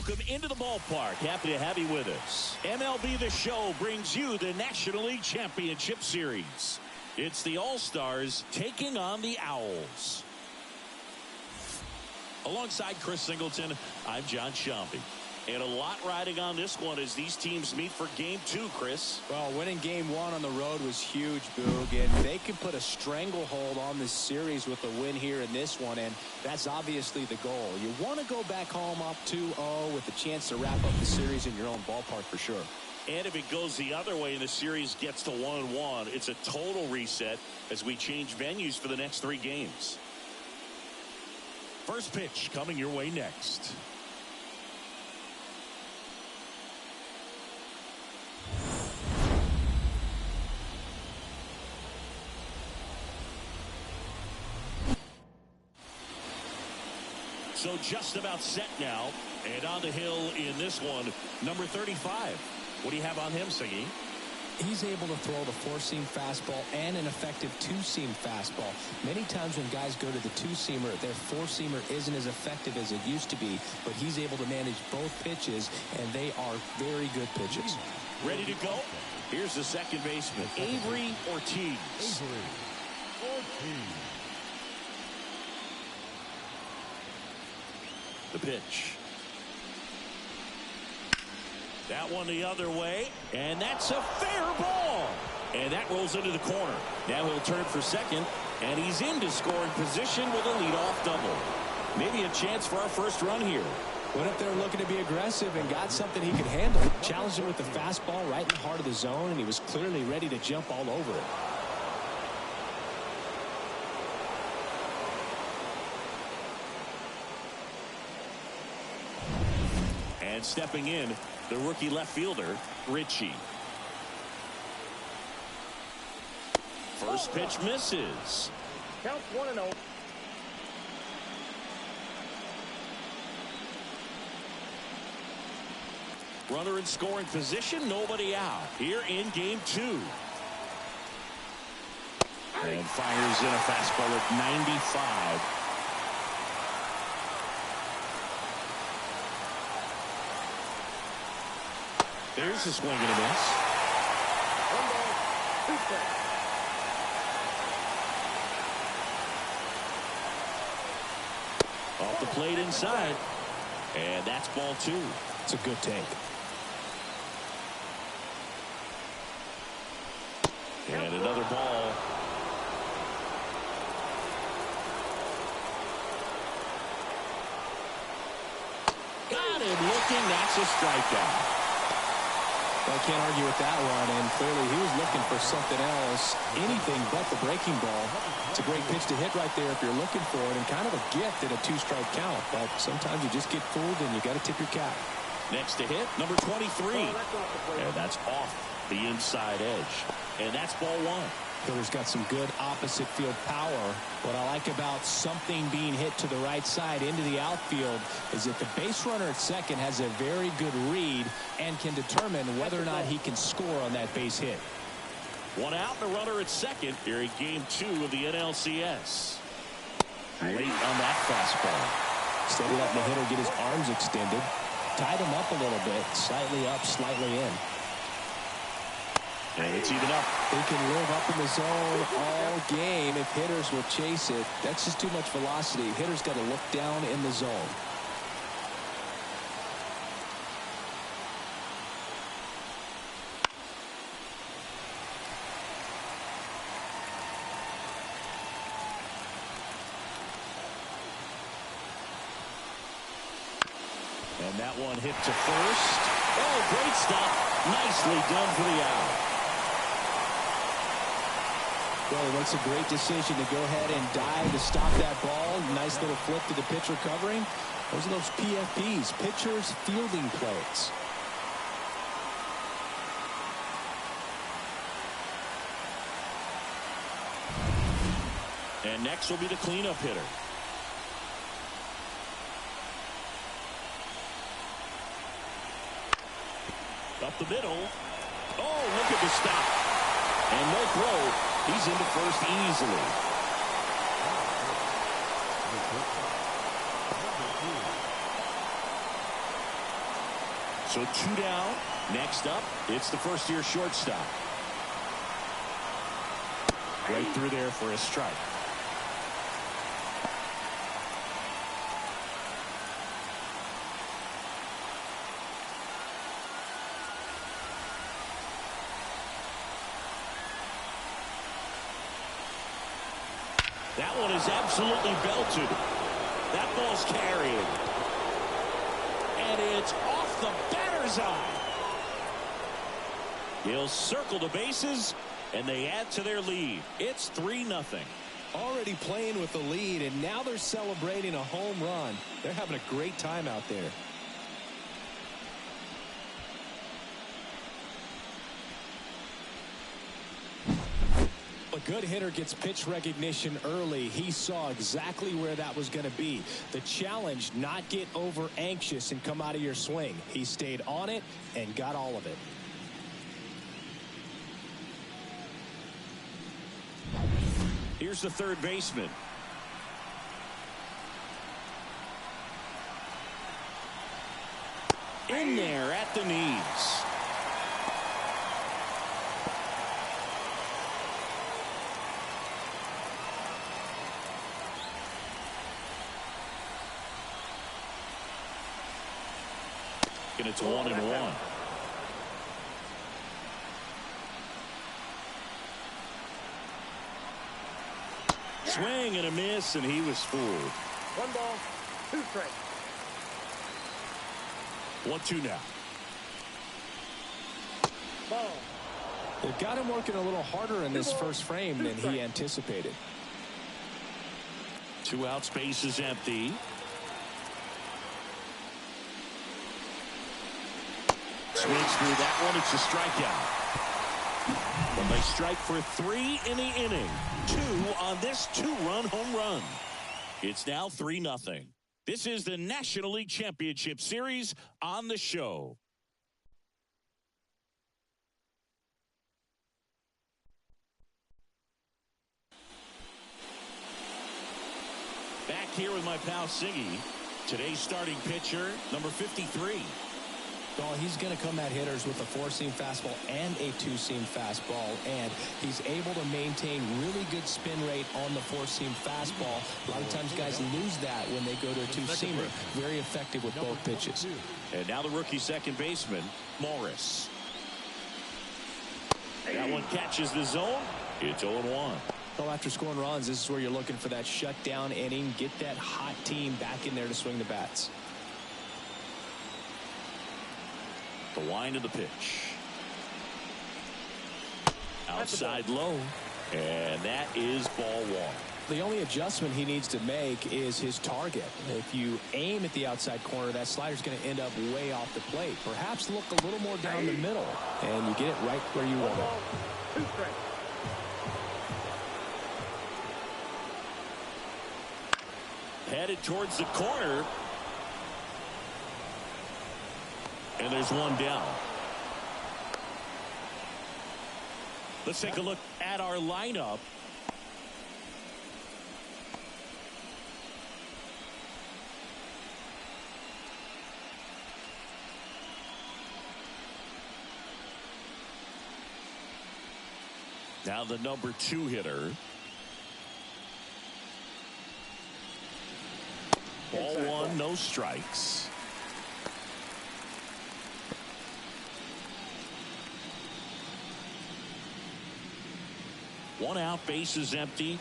welcome into the ballpark. Happy to have you with us. MLB The Show brings you the National League Championship Series. It's the All-Stars taking on the Owls. Alongside Chris Singleton, I'm John Shambi. And a lot riding on this one as these teams meet for Game 2, Chris. Well, winning Game 1 on the road was huge, Boog, and they can put a stranglehold on this series with a win here in this one, and that's obviously the goal. You want to go back home up 2-0 with a chance to wrap up the series in your own ballpark for sure. And if it goes the other way and the series gets to 1-1, it's a total reset as we change venues for the next 3 games. First pitch coming your way next. So just about set now, and on the hill in this one, number 35. What do you have on him, Siggy? He's able to throw the 4-seam fastball and an effective 2-seam fastball. Many times when guys go to the 2-seamer, their 4-seamer isn't as effective as it used to be, but he's able to manage both pitches, and they are very good pitches. Ready to go? Here's the second baseman, Avery Ortiz. The pitch. That one the other way, and that's a fair ball. And that rolls into the corner. Now he'll turn for second, and he's into scoring position with a leadoff double. Maybe a chance for our first run here. Went up there looking to be aggressive and got something he could handle. Challenged him with the fastball right in the heart of the zone, and he was clearly ready to jump all over it. And stepping in, the rookie left fielder, Ritchie. First pitch misses. Count 1-0. Runner in scoring position, nobody out. Here in Game 2. And fires in a fastball at 95. There's a swing and a miss. 1 ball, 2 strikes. Off the plate inside. And that's ball 2. It's a good take. And another ball. Got him looking. That's a strikeout. Well, I can't argue with that one, and clearly he was looking for something else, anything but the breaking ball. It's a great pitch to hit right there if you're looking for it, and kind of a gift at a 2-strike count, but sometimes you just get fooled and you got to tip your cap. Next to hit, number 23. And that's off the inside edge. And that's ball 1. Hitter's got some good opposite field power. What I like about something being hit to the right side into the outfield is that the base runner at second has a very good read and can determine whether or not he can score on that base hit. 1 out, and a runner at second here in Game 2 of the NLCS. Late on that fastball. Instead of letting the hitter get his arms extended, tied him up a little bit, slightly up, slightly in. And it's even up. They can live up in the zone all game if hitters will chase it. That's just too much velocity. Hitters got to look down in the zone. And that one hit to first. Oh, great stop. Nicely done for the out. Well, he makes a great decision to go ahead and dive to stop that ball. Nice little flip to the pitcher covering. Those are those PFPs, pitchers fielding plays. And next will be the cleanup hitter. Up the middle. Oh, look at the stop. And no throw. He's into first easily. So 2 down. Next up, it's the first-year shortstop. Right through there for a strike. That one is absolutely belted. That ball's carried. And it's off the batter's eye. He'll circle the bases, and they add to their lead. It's 3-0. Already playing with the lead, and now they're celebrating a home run. They're having a great time out there. A good hitter gets pitch recognition early. He saw exactly where that was going to be. The challenge, not get over anxious and come out of your swing. He stayed on it and got all of it. Here's the third baseman. In there at the knees. And it's 1-1. Swing and a miss, and he was fooled. 1 ball, 2 strikes. 1-2 now. Ball. They've got him working a little harder in this first frame than he anticipated. 2 outs, base is empty. Swings through that one. It's a strikeout. But they strike for 3 in the inning. 2 on this 2-run home run. It's now 3-0. This is the National League Championship Series on the show. Back here with my pal Siggy. Today's starting pitcher, number 53. Well, he's going to come at hitters with a 4-seam fastball and a 2-seam fastball, and he's able to maintain really good spin rate on the 4-seam fastball. A lot of times guys lose that when they go to a 2-seamer. Very effective with both pitches. And now the rookie second baseman, Morris. That one catches the zone. It's 0-1. Well, after scoring runs, this is where you're looking for that shutdown inning. Get that hot team back in there to swing the bats. The wind of the pitch. Outside low. And that is ball 1. The only adjustment he needs to make is his target. If you aim at the outside corner, that slider's going to end up way off the plate. Perhaps look a little more down the middle, and you get it right where you want it. 2 strikes. Headed towards the corner. And there's 1 down. Let's take a look at our lineup. Now the number 2 hitter. Ball 1, no strikes. One out, base is empty.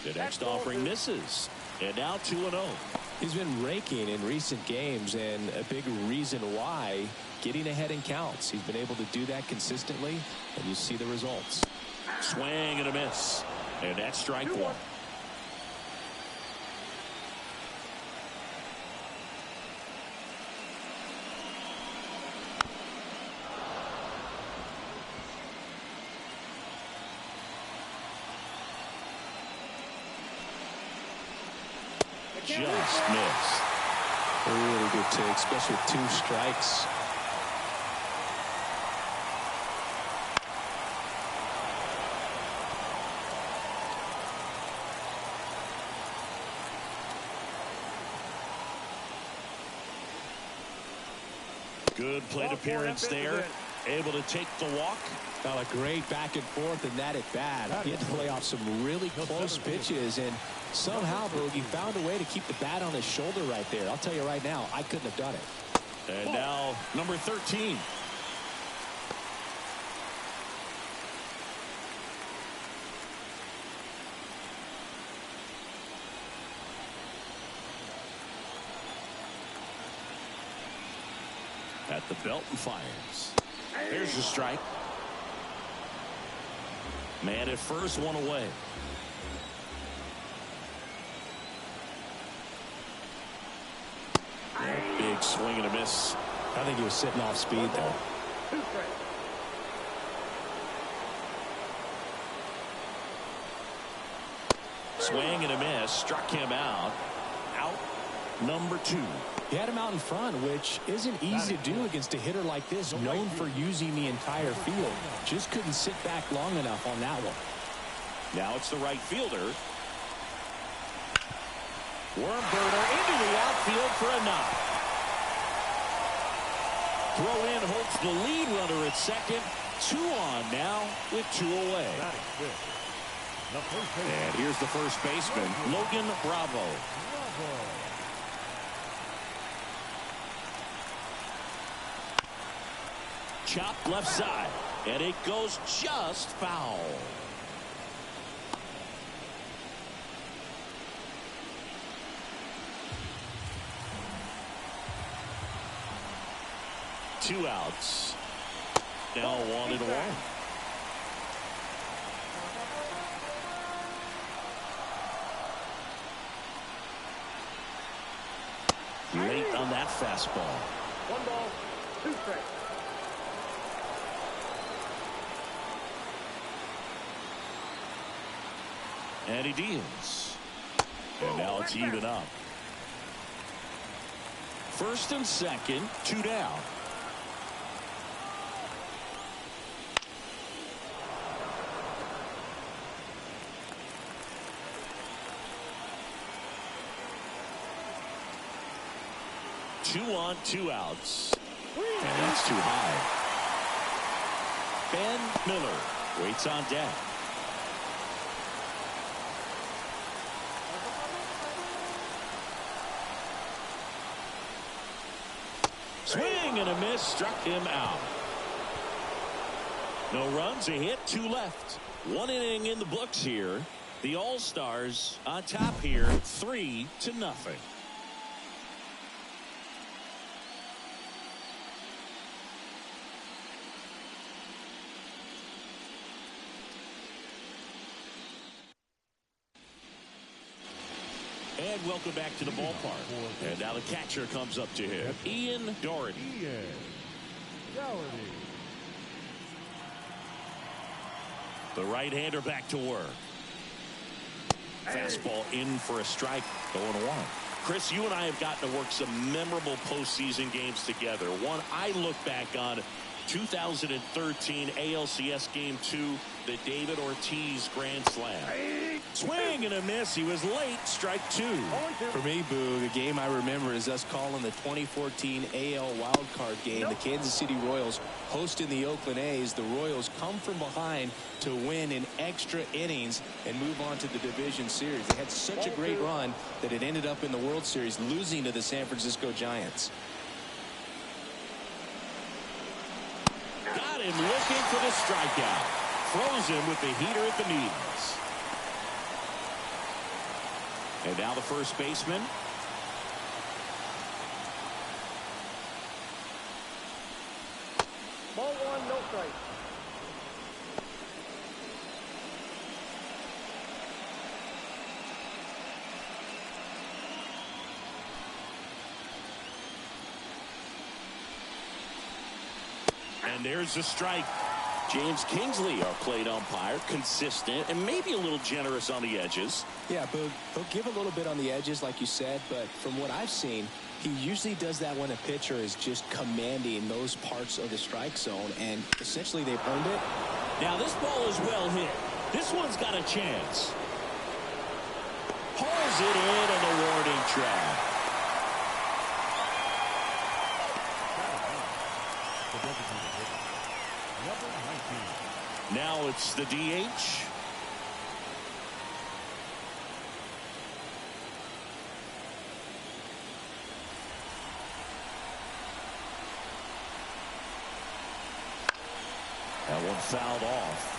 The next offering misses. And now 2-0. He's been raking in recent games, and a big reason why, getting ahead in counts. He's been able to do that consistently, and you see the results. Swing and a miss. And that's strike 1. Just missed. A really good take, especially with 2 strikes. Good plate appearance there. Able to take the walk. Got a great back and forth in that at bat. He had to play off some really close pitches, and somehow, Boogie found a way to keep the bat on his shoulder right there. I'll tell you right now, I couldn't have done it. And now number 13. At the belt and fires. There's the strike. Man at first, one away. Big swing and a miss. I think he was sitting off speed there. Swing and a miss. Struck him out. Out number 2. He had him out in front, which isn't easy to do against a hitter like this, known for using the entire field. Just couldn't sit back long enough on that one. Now it's the right fielder. Worm burner into the outfield for a knock. Throw in hopes the lead runner at second. 2 on now with 2 away. And here's the first baseman, Logan Bravo. Chopped left side, and it goes just foul. Two outs. Now 1-1. Late on that fastball. 1 ball, 2 strikes. And he deals. And now it's even up. First and second, 2 down. Two on, 2 outs. And that's too high. Ben Miller waits on deck. Swing and a miss, struck him out. No runs, a hit, 2 left. 1 inning in the books here. The All-Stars on top here, 3-0. And welcome back to the ballpark. And now the catcher comes up to him, Ian Doherty. The right-hander back to work. Fastball in for a strike, 0-1. Chris, you and I have gotten to work some memorable postseason games together. One I look back on, 2013 ALCS Game 2, the David Ortiz Grand Slam. Swing and a miss. He was late. Strike 2. For me, Boo, the game I remember is us calling the 2014 AL wildcard game. The Kansas City Royals hosting the Oakland A's. The Royals come from behind to win in extra innings and move on to the division series. They had such a great run that it ended up in the World Series, losing to the San Francisco Giants. Got him looking for the strikeout. Throws him with the heater at the knees. And now the first baseman. Ball 1, no strike. And there's the strike. James Kingsley, our plate umpire, consistent and maybe a little generous on the edges. Yeah, Boog, he'll give a little bit on the edges, like you said, but from what I've seen, he usually does that when a pitcher is just commanding those parts of the strike zone, and essentially they've earned it. Now this ball is well hit. This one's got a chance. Hauls it in on the warning track. Now it's the DH. That one fouled off.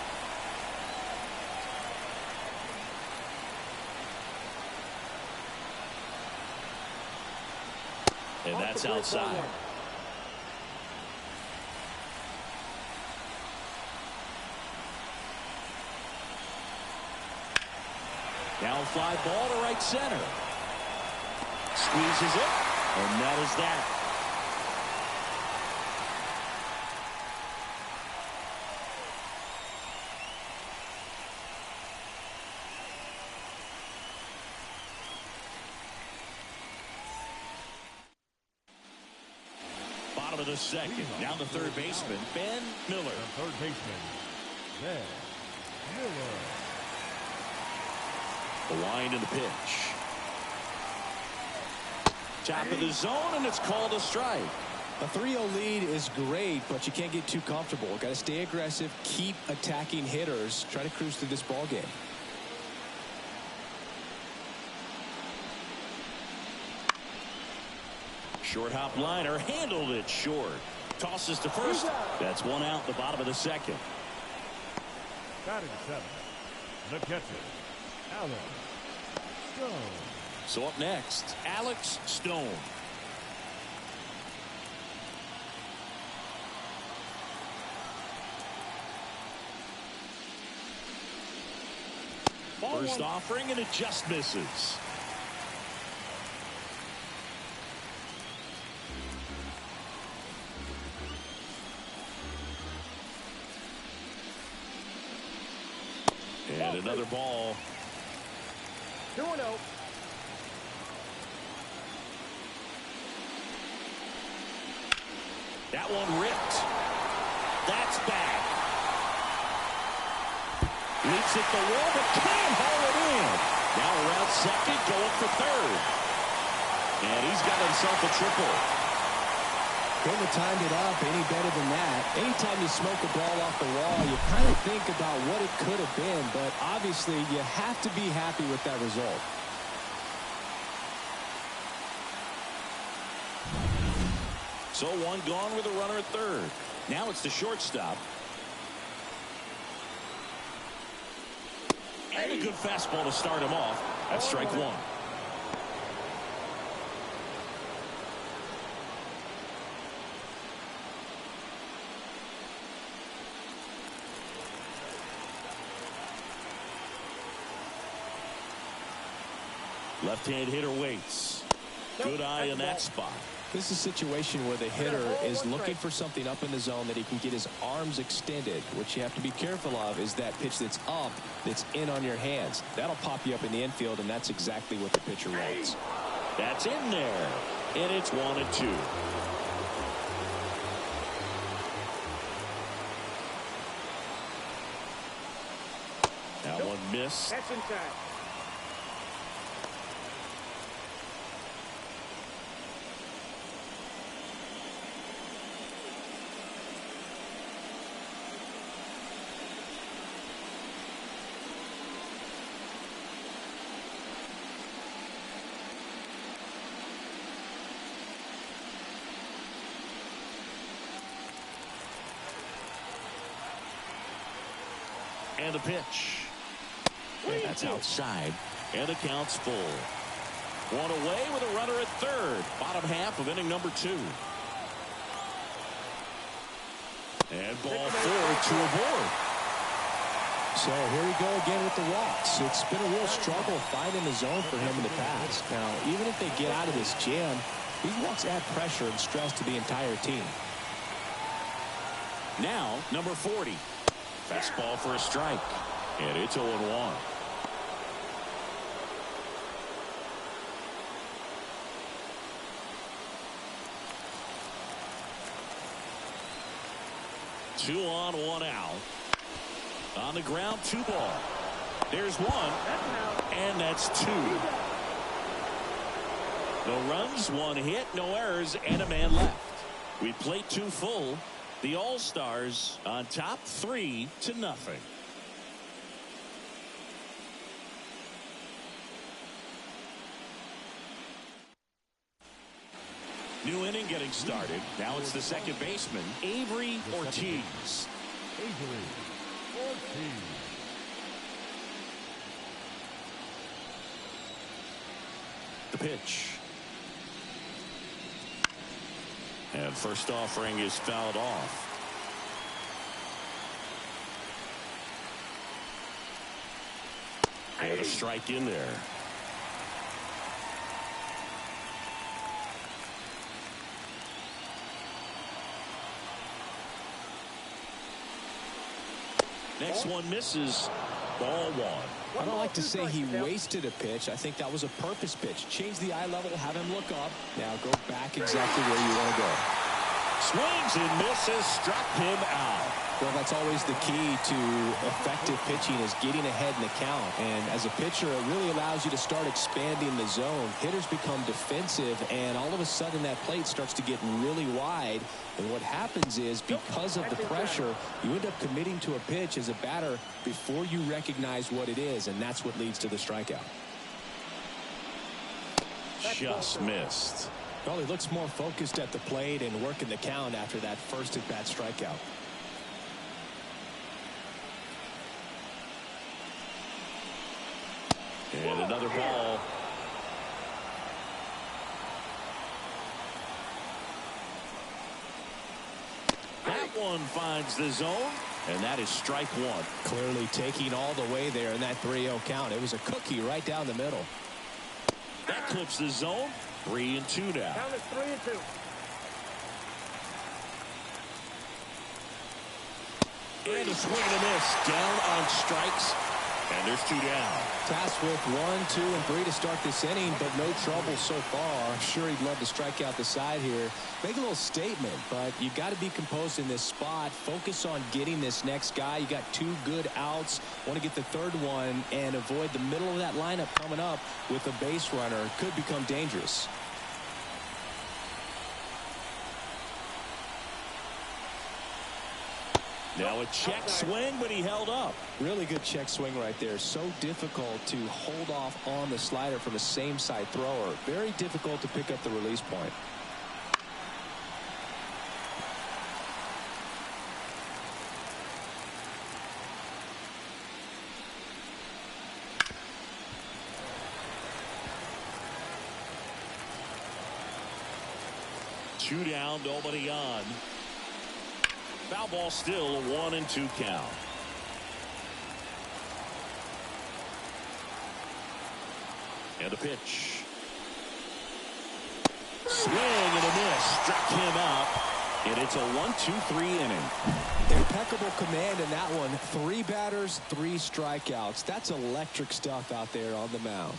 And that's outside. Down fly ball to right center. Squeezes it, and that is that. Bottom of the second. Down the third baseman, Ben Miller. The third baseman, Ben Miller. The line and the pitch. Top of the zone, and it's called a strike. A 3-0 lead is great, but you can't get too comfortable. Got to stay aggressive, keep attacking hitters, try to cruise through this ball game. Short hop liner, handled it short. Tosses to first. That's one out, the bottom of the second. Batting seventh, the catcher, Alex Stone. So up next, Alex Stone. First offering, and it just misses. And another ball. 2-0. That one ripped. That's back. Leaps at the wall, but can't haul it in. Now around second, going for third. And he's got himself a triple. Couldn't have timed it up any better than that. Anytime you smoke a ball off the wall, you kind of think about what it could have been, but obviously you have to be happy with that result. So one gone with a runner at third. Now it's the shortstop. And a good fastball to start him off. That's strike one. Left-hand hitter waits. Good eye in that spot. This is a situation where the hitter is looking for something up in the zone that he can get his arms extended. What you have to be careful of is that pitch that's up, that's in on your hands. That'll pop you up in the infield, and that's exactly what the pitcher wants. That's in there. And it's 1-2. That one missed. That's inside. And the pitch. And that's outside. And the count's full. One away with a runner at third. Bottom half of inning number 2. And ball 4 to aboard. So here we go again with the walks. It's been a real struggle finding the zone for him in the past. Now, even if they get out of this jam, these walks add pressure and stress to the entire team. Now, number 40. Fastball for a strike. And it's 0-1. Two on, one out. On the ground, 2 ball. There's 1. And that's 2. No runs, 1 hit, no errors, and a man left. We played 2 full. The All-Stars on top 3-0. New inning getting started. Now it's the second baseman, Avery Ortiz. Avery Ortiz. The pitch. And first offering is fouled off. And a strike in there. Next one misses. Ball one. I don't like to say he wasted a pitch. I think that was a purpose pitch. Change the eye level, have him look up. Now go back exactly where you want to go. Swings and misses, struck him out. Well, that's always the key to effective pitching, is getting ahead in the count. And as a pitcher, it really allows you to start expanding the zone. Hitters become defensive, and all of a sudden that plate starts to get really wide. And what happens is, because of the pressure, you end up committing to a pitch as a batter before you recognize what it is, and that's what leads to the strikeout. Just missed. Well, he looks more focused at the plate and working the count after that first at-bat strikeout. And another ball. That one finds the zone, and that is strike one. Clearly taking all the way there in that 3-0 count. It was a cookie right down the middle. That clips the zone. 3-2 now. Count is 3-2. And a swing and a miss. Down on strikes. And there's 2 down. Tasked with 1, 2, and 3 to start this inning, but no trouble so far. I'm sure he'd love to strike out the side here. Make a little statement, but you got to be composed in this spot. Focus on getting this next guy. You got 2 good outs. Want to get the third one and avoid the middle of that lineup coming up with a base runner. Could become dangerous. Now a check swing, but he held up. Really good check swing right there. So difficult to hold off on the slider from a same side thrower. Very difficult to pick up the release point. Two down, nobody on. Foul ball, still a 1-2 count. And a pitch. Swing and a miss. Struck him out. And it's a 1-2-3 inning. Impeccable command in that one. 3 batters, 3 strikeouts. That's electric stuff out there on the mound.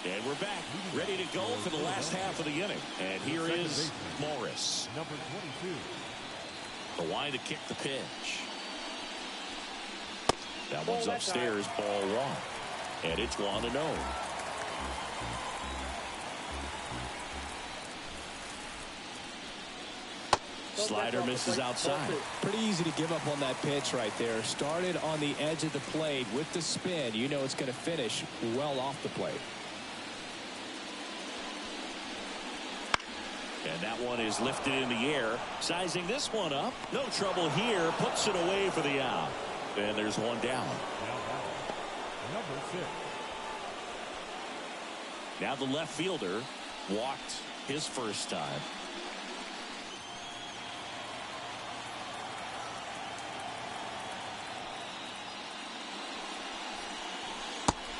And we're back, ready to go for the last half of the inning. And here is Morris. Number 22. The line to kick the pitch. That one's upstairs, ball 1. And it's 1-0. Slider misses outside. Pretty easy to give up on that pitch right there. Started on the edge of the plate with the spin. You know it's going to finish well off the plate. And that one is lifted in the air. Sizing this one up. No trouble here. Puts it away for the out. And there's 1 down. Number 6. Now the left fielder walked his first time.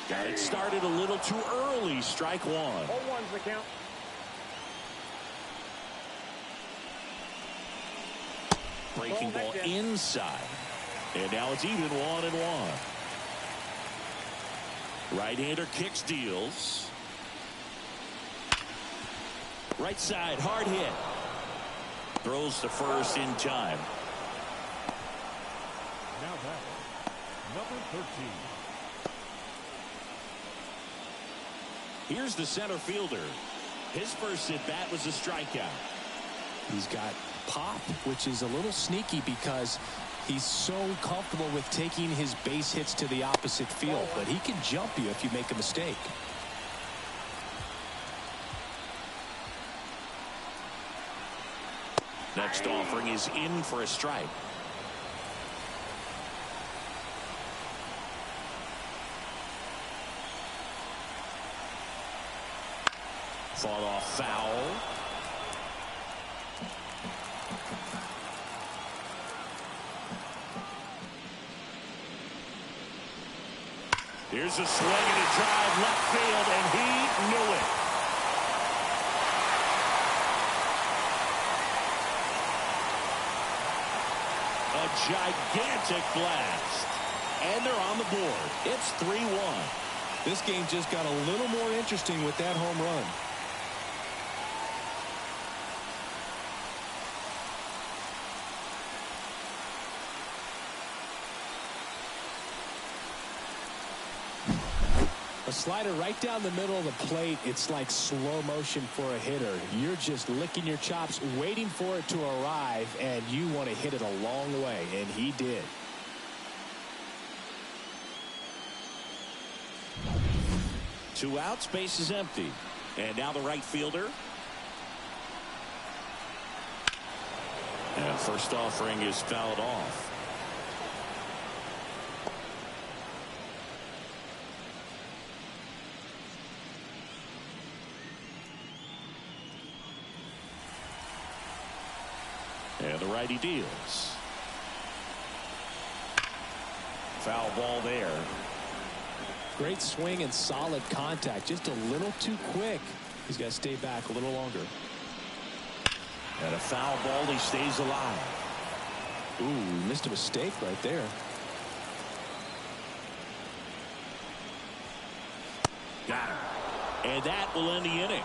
Got it started a little too early. Strike 1. 0-1's the count. Breaking ball inside. And now it's even 1-1. Right-hander kicks, deals. Right side, hard hit. Throws to first in time. Now back, number 13. Here's the center fielder. His first at bat was a strikeout. He's got pop, which is a little sneaky because he's so comfortable with taking his base hits to the opposite field, but he can jump you if you make a mistake. Next offering is in for a strike. Fought off foul. Here's a swing and a drive left field, and he knew it. A gigantic blast. And they're on the board. It's 3-1. This game just got a little more interesting with that home run. A slider right down the middle of the plate. It's like slow motion for a hitter. You're just licking your chops, waiting for it to arrive, and you want to hit it a long way, and he did. Two outs, base is empty. And now the right fielder. And first offering is fouled off. And the righty deals. Foul ball there. Great swing and solid contact. Just a little too quick. He's got to stay back a little longer. And a foul ball. He stays alive. Ooh, missed a mistake right there. Got him. And that will end the inning.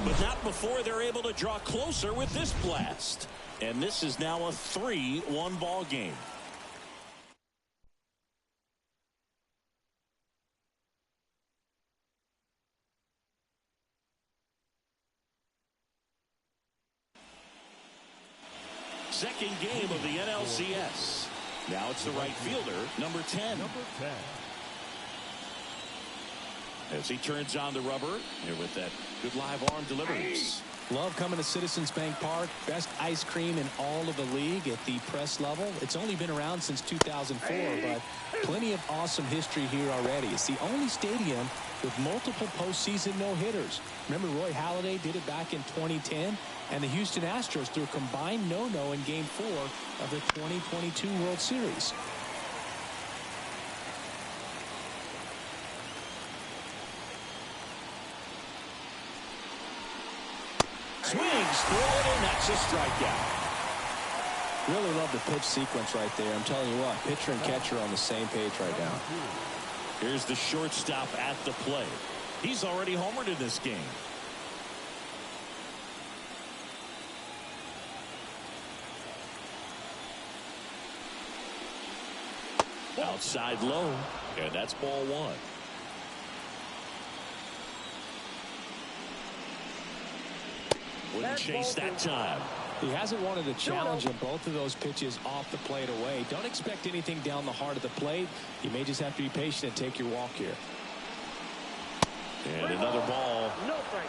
But not before they're able to draw closer with this blast. And this is now a 3-1 ball game. Second game of the NLCS. Now it's the right fielder, number 10. Number 10. As he turns on the rubber here with that good live arm deliveries. Love coming to Citizens Bank Park. Best ice cream in all of the league at the press level. It's only been around since 2004, but plenty of awesome history here already. It's the only stadium with multiple postseason no-hitters. Remember Roy Halladay did it back in 2010, and the Houston Astros threw a combined no-no in Game 4 of the 2022 World Series. Swings through it, and that's a strikeout. Really love the pitch sequence right there. I'm telling you what, pitcher and catcher on the same page right now. Here's the shortstop at the plate. He's already homered in this game. Outside low, and that's ball one. Wouldn't chase that time. He hasn't wanted a challenge on both of those pitches off the plate away. Don't expect anything down the heart of the plate. You may just have to be patient and take your walk here. And another ball.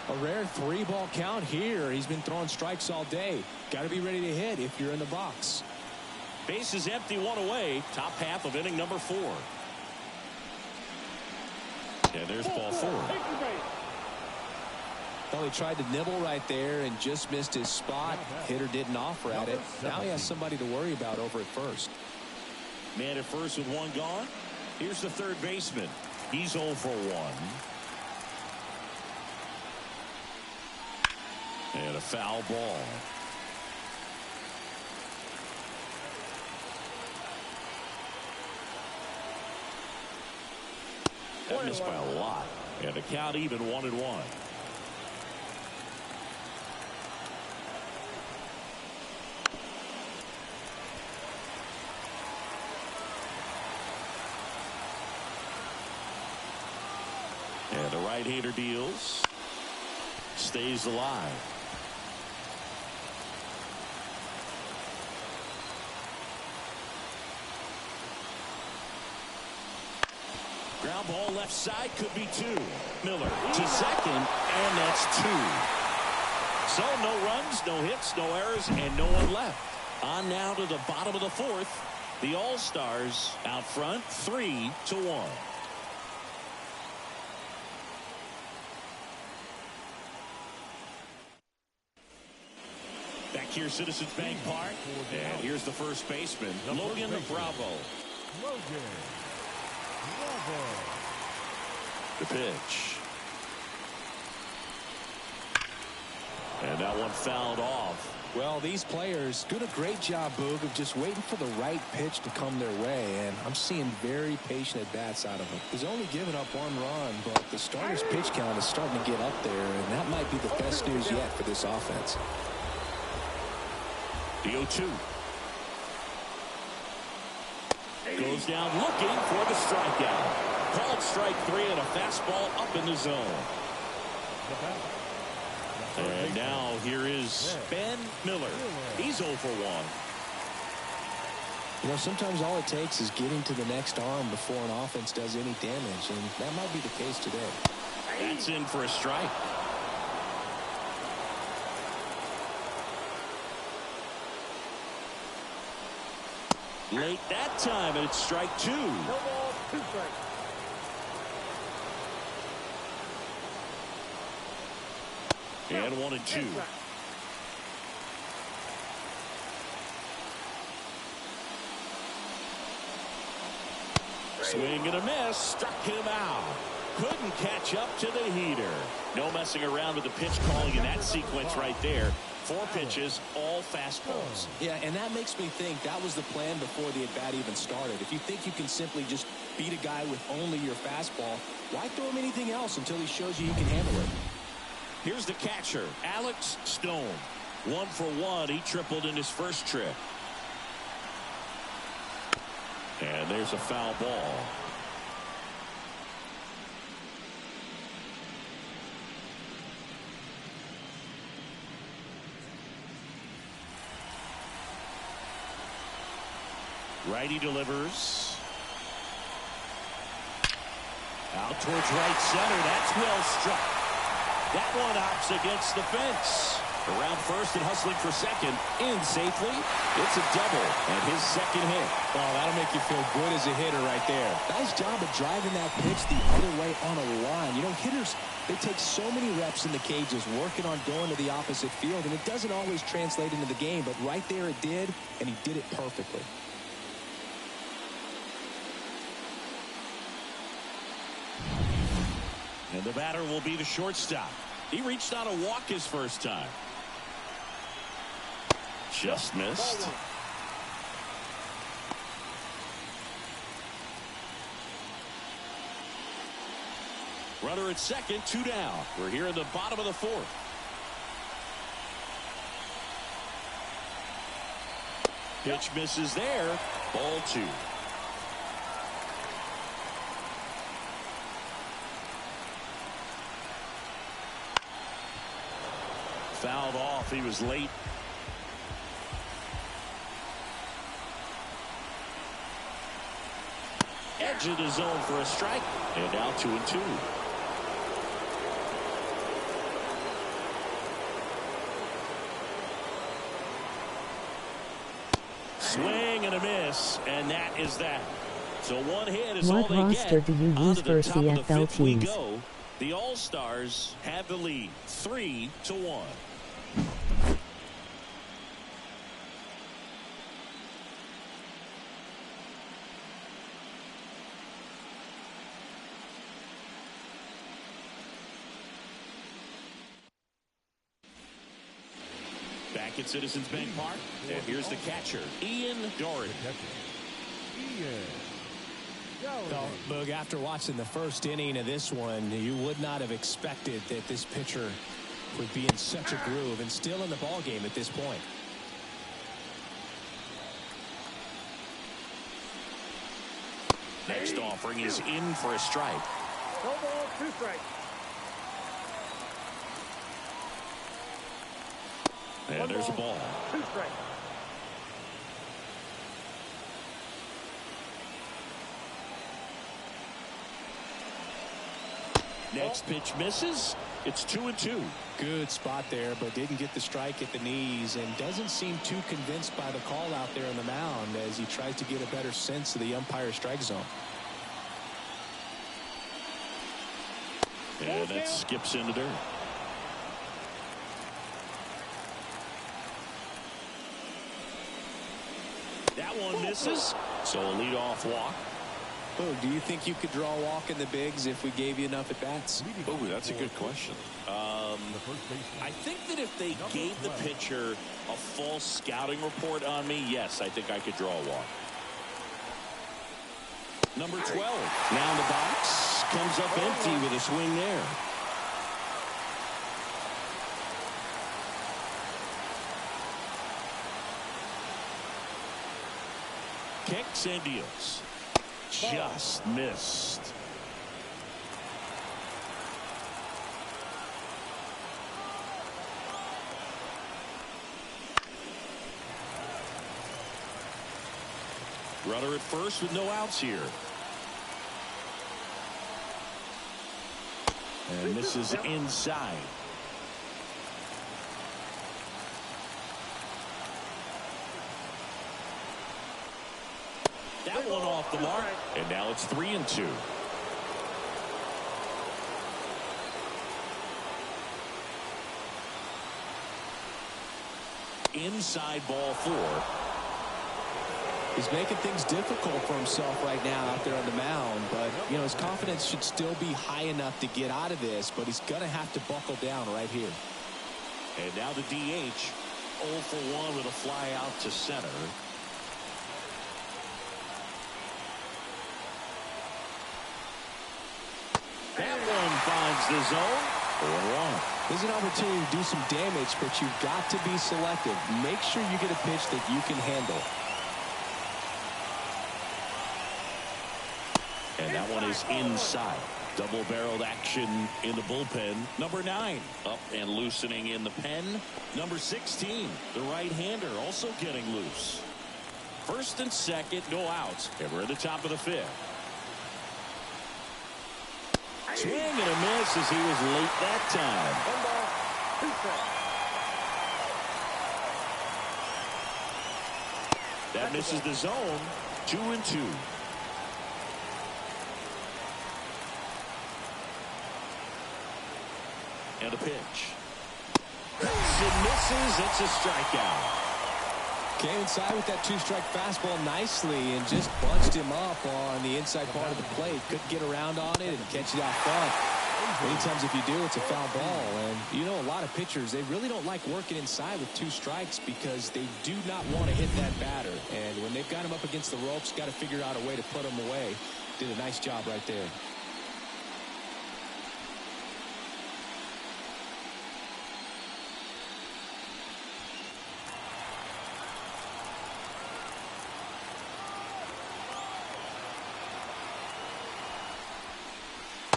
A rare 3-ball count here. He's been throwing strikes all day. Got to be ready to hit if you're in the box. Base is empty, one away. Top half of inning number 4. And there's ball 4. Well, he tried to nibble right there and just missed his spot. Hitter didn't offer at it. Now he has somebody to worry about over at first. Man at first with one gone. Here's the third baseman. He's 0 for 1. And a foul ball. That missed by a lot. And the count even 1-1. Right-hander deals. Stays alive. Ground ball left side, could be two. Miller to second, and that's two. So no runs, no hits, no errors, and no one left. On now to the bottom of the fourth. The All-Stars out front 3-1. Back here, Citizens Bank Park. And here's the first baseman, Logan Bravo. The pitch. And that one fouled off. Well, these players doing a great job, Boog, of just waiting for the right pitch to come their way, and I'm seeing very patient at-bats out of them. He's only given up one run, but the starter's pitch count is starting to get up there, and that might be the best news yet for this offense. The 0-2. Goes down looking for the strikeout. Called strike three and a fastball up in the zone. And now here is Ben Miller. He's 0 for 1. You know, sometimes all it takes is getting to the next arm before an offense does any damage, and that might be the case today. That's in for a strike. Late that time, and it's strike two. No ball, 2 strikes. And 1-2. Swing and a miss. Struck him out. Couldn't catch up to the heater. No messing around with the pitch calling in that sequence right there. 4 pitches, all fastballs. Yeah, and that makes me think that was the plan before the at-bat even started. If you think you can simply just beat a guy with only your fastball, why throw him anything else until he shows you can handle it? Here's the catcher, Alex Stone. 1 for 1. He tripled in his first trip. And there's a foul ball. Righty delivers. Out towards right center. That's well struck. That one hops against the fence. Around first and hustling for second. In safely. It's a double. And his second hit. Oh, that'll make you feel good as a hitter right there. Nice job of driving that pitch the other way on a line. You know, hitters, they take so many reps in the cages working on going to the opposite field, and it doesn't always translate into the game, but right there it did, and he did it perfectly. And the batter will be the shortstop. He reached on a walk his first time. Just missed. Runner at second, 2 down. We're here in the bottom of the fourth. Pitch misses there. Ball 2. Fouled off. He was late. Edge of the zone for a strike. And now 2-2. Swing and a miss. And that is that. So one hit is all they get. What roster do you use for CFL teams? The All-Stars have the lead 3-1. Back at Citizens Bank Park, and here's the catcher, Ian Doherty. Well, Boog, after watching the first inning of this one, you would not have expected that this pitcher would be in such a groove and still in the ball game at this point. Next offering is in for a strike. No ball, 2 strikes. And there's a ball. 2 strikes. Next pitch misses. It's 2-2. Good spot there, but didn't get the strike at the knees and doesn't seem too convinced by the call out there on the mound as he tries to get a better sense of the umpire's strike zone. And that skips into dirt. That one misses, so a leadoff walk. Oh, do you think you could draw a walk in the bigs if we gave you enough at bats? Oh, that's a good question. I think that if they gave the pitcher a false scouting report on me, yes, I think I could draw a walk. Number 12 now in the box, comes up empty with a swing there. Kicks and deals. Just missed. Runner at first with no outs here. And this is inside. That one off the mark. And now it's 3-2. Inside ball 4. He's making things difficult for himself right now out there on the mound, but you know his confidence should still be high enough to get out of this, but he's gonna have to buckle down right here. And now the DH 0 for 1 with a fly out to center. That one finds the zone. 4-1. There's an opportunity to do some damage, but you've got to be selective. Make sure you get a pitch that you can handle. And that one is inside. Double-barreled action in the bullpen. Number 9 up and loosening in the pen. Number 16, the right-hander, also getting loose. First and second, no outs. And we're at the top of the 5th. Swing and a miss as he was late that time. 1 ball, 2 strikes. That misses the zone. 2-2. And a pitch. It misses. It's a strikeout. Came inside with that 2-strike fastball nicely and just bunched him up on the inside part of the plate. Couldn't get around on it and catch it out front. Many times if you do, it's a foul ball. And you know, a lot of pitchers, they really don't like working inside with 2 strikes because they do not want to hit that batter. And when they've got him up against the ropes, got to figure out a way to put him away. Did a nice job right there.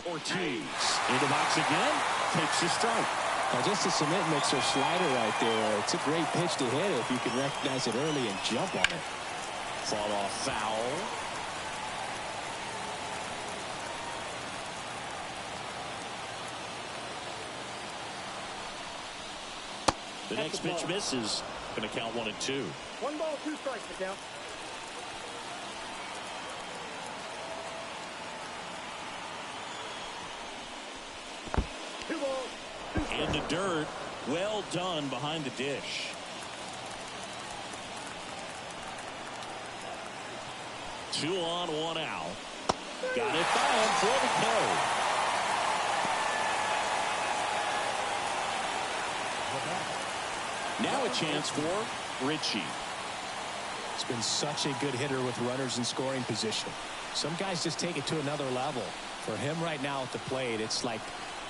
Ortiz in the box again, takes a strike. Now just a cement mixer slider right there. It's a great pitch to hit if you can recognize it early and jump on it. Fall off foul. The next pitch misses. Going to count 1-2. 1 ball, 2 strikes to count. In the dirt. Well done behind the dish. Two on, 1 out. Got it by him for the kill. Now a chance for Ritchie. It's been such a good hitter with runners in scoring position. Some guys just take it to another level. For him right now at the plate, it's like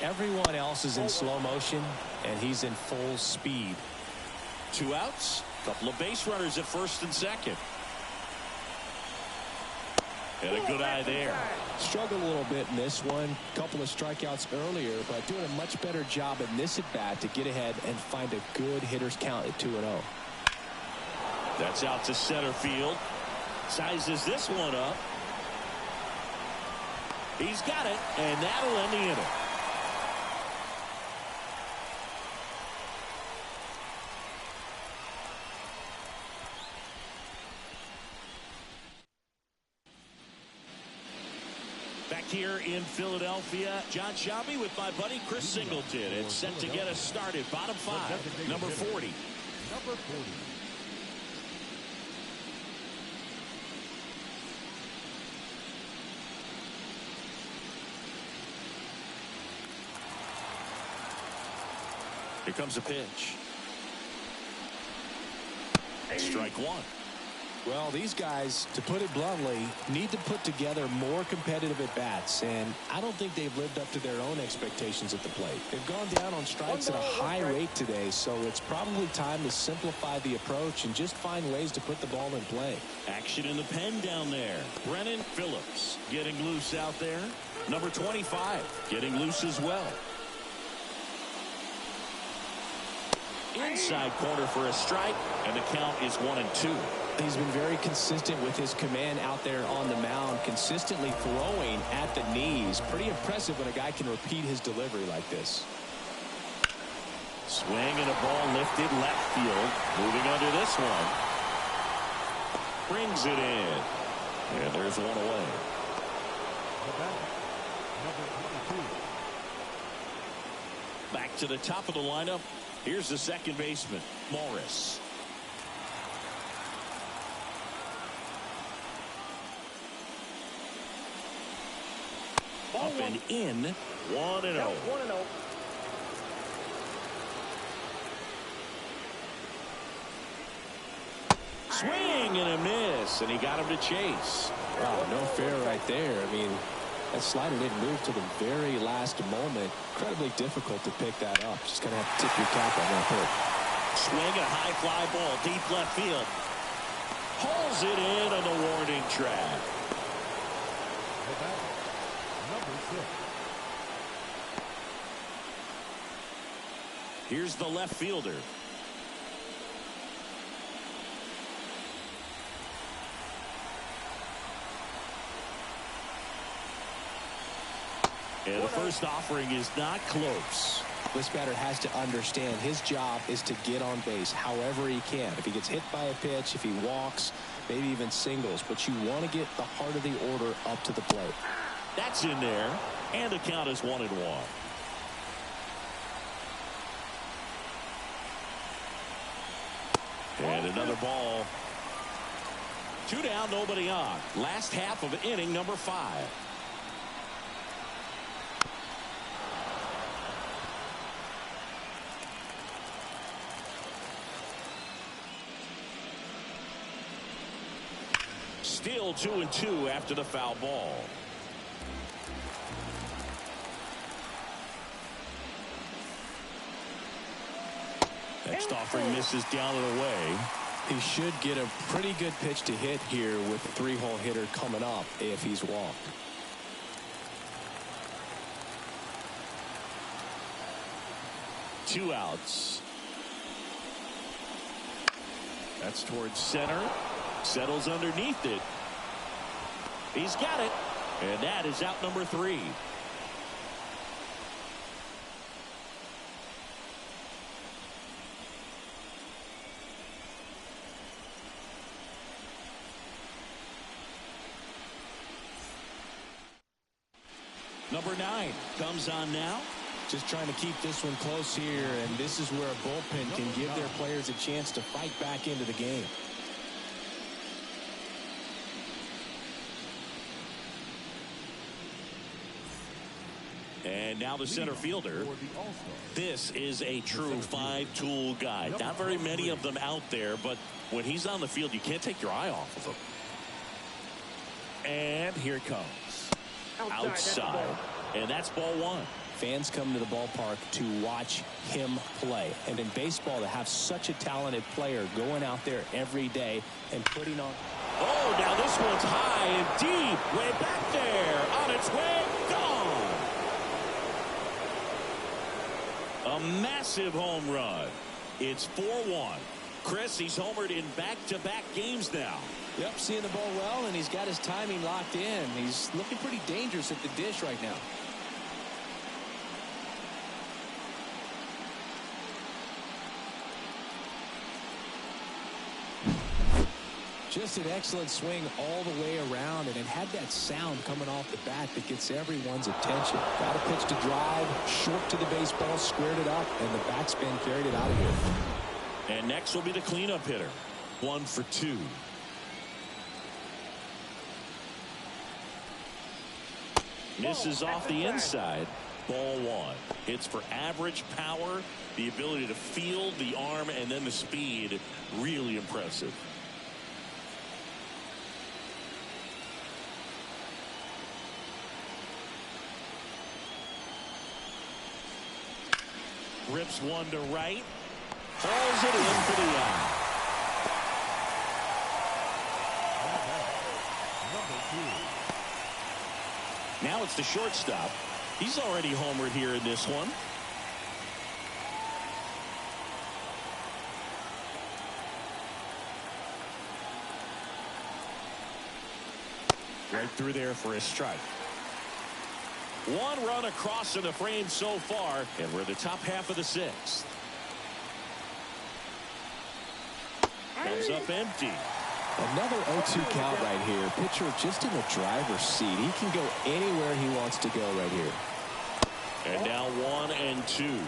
everyone else is in slow motion and he's in full speed. 2 outs, couple of base runners at first and second. And a good eye there. Struggled a little bit in this one. A couple of strikeouts earlier, but doing a much better job in this at-bat to get ahead and find a good hitter's count at 2-0. That's out to center field. Sizes this one up. He's got it, and that'll end the inning. Back here in Philadelphia, John Shelby with my buddy Chris Singleton. It's set to get us started. Bottom five, number 40. Number 40. Here comes a pitch. Strike one. Well, these guys, to put it bluntly, need to put together more competitive at-bats, and I don't think they've lived up to their own expectations at the plate. They've gone down on strikes at a high rate today, so it's probably time to simplify the approach and just find ways to put the ball in play. Action in the pen down there. Brennan Phillips getting loose out there. Number 25 getting loose as well. Inside corner for a strike, and the count is 1-2. He's been very consistent with his command out there on the mound, consistently throwing at the knees. Pretty impressive when a guy can repeat his delivery like this. Swing and a ball lifted left field. Moving under this one. Brings it in. And there's one away. The batter, number 22. Back to the top of the lineup. Here's the second baseman, Morris. Up and in, 1-0. 1-0. Swing and a miss, and he got him to chase. Wow, no fair right there. I mean, that slider didn't move to the very last moment. Incredibly difficult to pick that up. Just going to have to tip your cap on that pitch. Swing and a high fly ball deep left field. Hauls it in on the warning track. The batter, number 6. Here's the left fielder. And the first offering is not close. This batter has to understand his job is to get on base however he can. If he gets hit by a pitch, if he walks, maybe even singles, but you want to get the heart of the order up to the plate. That's in there, and the count is 1-1. And another ball. 2 down, nobody on. Last half of inning number 5. Still 2-2 after the foul ball. Next offering misses down and away. He should get a pretty good pitch to hit here with a 3-hole hitter coming up if he's walked. Two outs. That's towards center. Settles underneath it. He's got it. And that is out number 3. Number 9 comes on now. Just trying to keep this one close here, and this is where a bullpen can give their players a chance to fight back into the game. And now the center fielder. This is a true 5-tool guy. Not very many of them out there, but when he's on the field, you can't take your eye off of him. And here it comes. Outside. And that's ball 1. Fans come to the ballpark to watch him play. And in baseball, to have such a talented player going out there every day and putting on. Oh, now this one's high and deep. Way back there. On its way. Gone. A massive home run. It's 4-1. Chris, he's homered in back-to-back games now. Yep, seeing the ball well, and he's got his timing locked in. He's looking pretty dangerous at the dish right now. Just an excellent swing all the way around, and it had that sound coming off the bat that gets everyone's attention. Got a pitch to drive, short to the baseball, squared it up, and the backspin carried it out of here. And next will be the cleanup hitter. 1 for 2. Misses off the inside. Ball 1. It's for average power, the ability to field, the arm, and then the speed. Really impressive. Rips one to right. Falls it in for the out. Now it's the shortstop. He's already homered here in this one. Right through there for a strike. One run across in the frame so far, and we're in the top half of the 6th. Comes up empty. Another 0-2 count right here. Pitcher just in the driver's seat. He can go anywhere he wants to go right here. And now 1-2.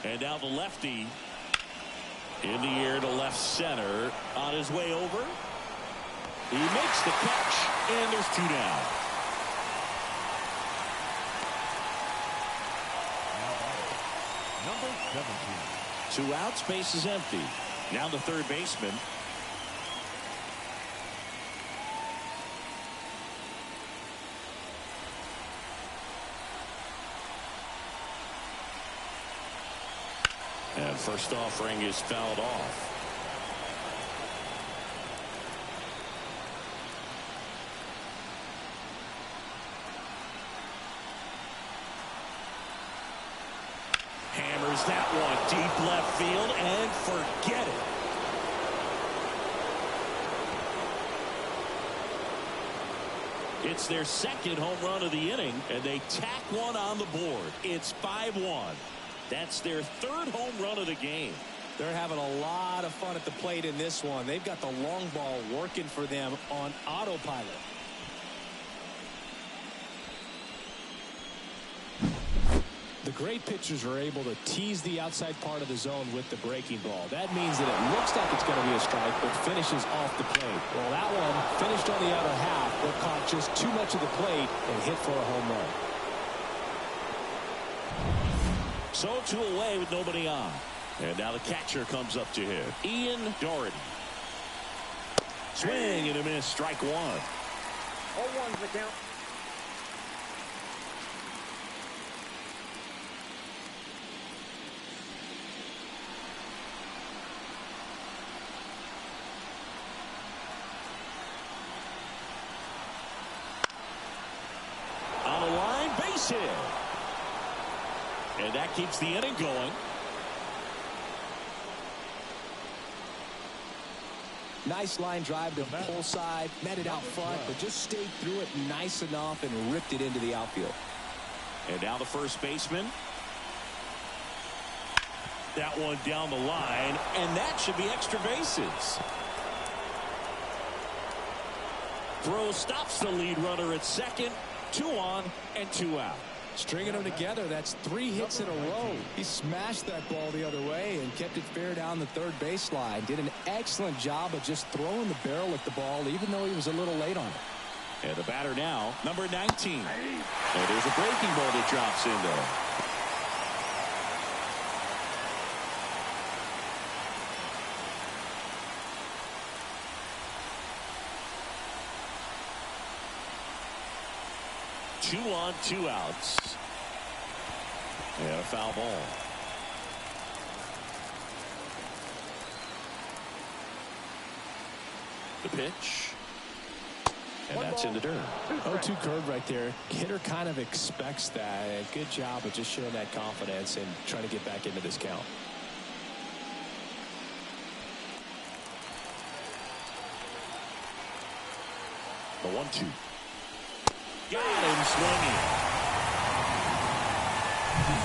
And now the lefty in the air to left center. On his way over. He makes the catch, and there's 2 down. Number 17. 2 outs, base is empty. Now the third baseman. And first offering is fouled off. Hammers that one deep left field and forget it. It's their second home run of the inning, and they tack one on the board. It's 5-1. That's their third home run of the game. They're having a lot of fun at the plate in this one. They've got the long ball working for them on autopilot. The great pitchers are able to tease the outside part of the zone with the breaking ball. That means that it looks like it's going to be a strike, but finishes off the plate. Well, that one finished on the outer half, but caught just too much of the plate and hit for a home run. So 2 away with nobody on. And now the catcher comes up to hit. Ian Doherty. Swing and a miss. Strike 1. 0-1's the count. On a line, base hit. And that keeps the inning going. Nice line drive to pull side, met it out front, but just stayed through it nice enough and ripped it into the outfield. And now the first baseman. That one down the line, and that should be extra bases. Throw stops the lead runner at second. 2 on and 2 out. Stringing them together, that's 3 hits in a row. He smashed that ball the other way and kept it fair down the third baseline. Did an excellent job of just throwing the barrel at the ball, even though he was a little late on it. And the batter now, number 19. And there's a breaking ball that drops in there. Two on, 2 outs. And a foul ball. The pitch. And that's in the dirt. 0-2 curve right there. Hitter kind of expects that. Good job of just showing that confidence and trying to get back into this count. The 1-2. Got him swinging.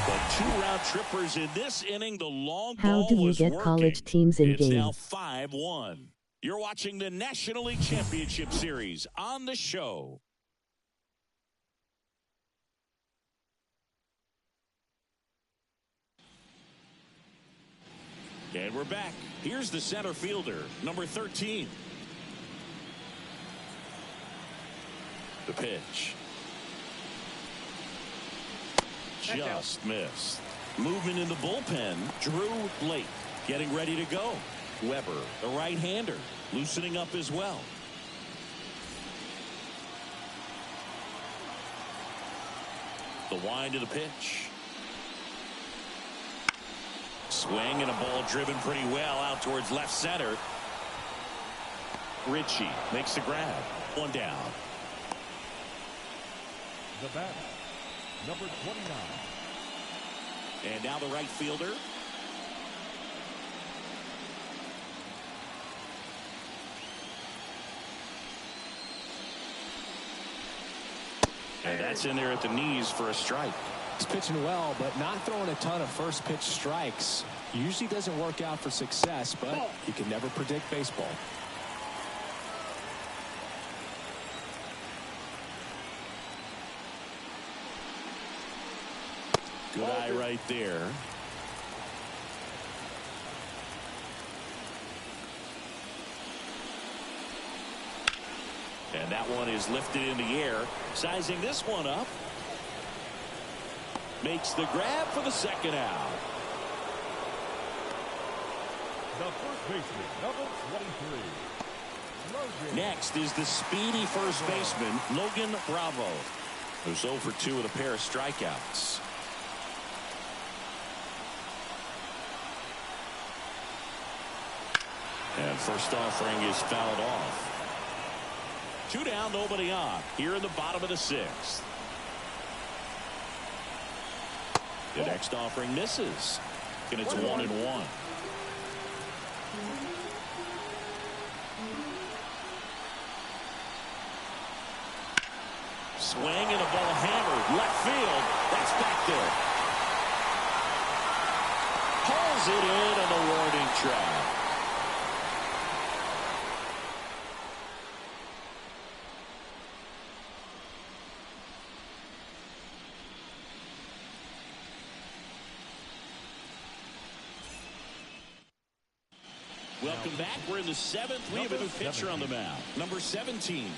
The two-round trippers in this inning. The long ball How do you was get working. college teams in It's now games? 5-1. You're watching the National League Championship Series on the show. And we're back. Here's the center fielder, number 13. The pitch. Just missed. Movement in the bullpen. Drew Blake getting ready to go. Weber, the right-hander, loosening up as well. The wind of the pitch. Swing and a ball driven pretty well out towards left center. Ritchie makes the grab. One down. The batter, number 29. And now the right fielder. And that's in there at the knees for a strike. He's pitching well, but not throwing a ton of first pitch strikes. Usually doesn't work out for success, but you can never predict baseball. Good eye right there. And that one is lifted in the air. Sizing this one up. Makes the grab for the second out. The first baseman, number 23. Logan. Next is the speedy first baseman, Logan Bravo, who's 0 for 2 with a pair of strikeouts. And first offering is fouled off. 2 down, nobody on. Here in the bottom of the 6th. The next offering misses. And it's 1-1. Swing and a ball hammered. Left field. That's back there. Pulls it in on the warning track. Welcome back. We're in the 7th. We have a new pitcher on the mound. Number 17.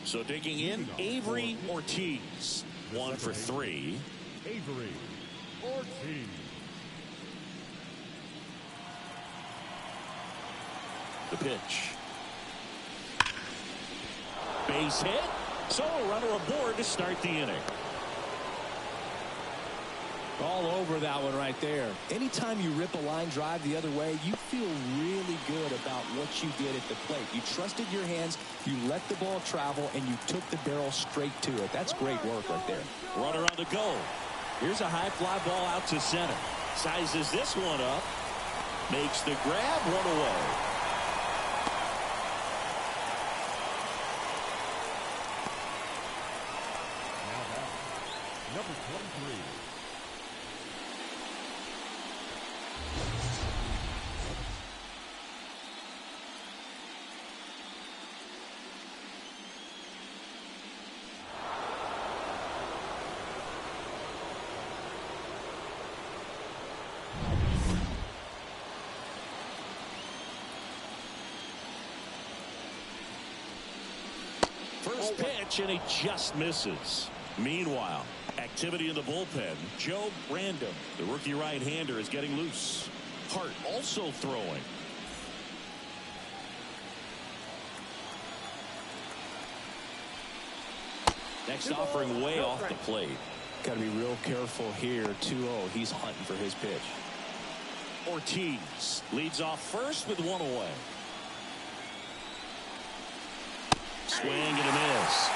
So digging in, Avery Ortiz. 1 for 3. Avery Ortiz. The pitch. Base hit. So a runner aboard to start the inning. All over that one right there. Anytime you rip a line drive the other way, you feel really good about what you did at the plate. You trusted your hands, you let the ball travel, and you took the barrel straight to it. That's great work right there. Runner on the go. Here's a high fly ball out to center. Sizes this one up. Makes the grab, one away. Number 23. First pitch, and he just misses. Meanwhile, activity in the bullpen. Joe Random, the rookie right-hander, is getting loose. Hart also throwing. Next offering way off the plate. Got to be real careful here. 2-0. He's hunting for his pitch. Ortiz leads off first with one away. Swing and a miss.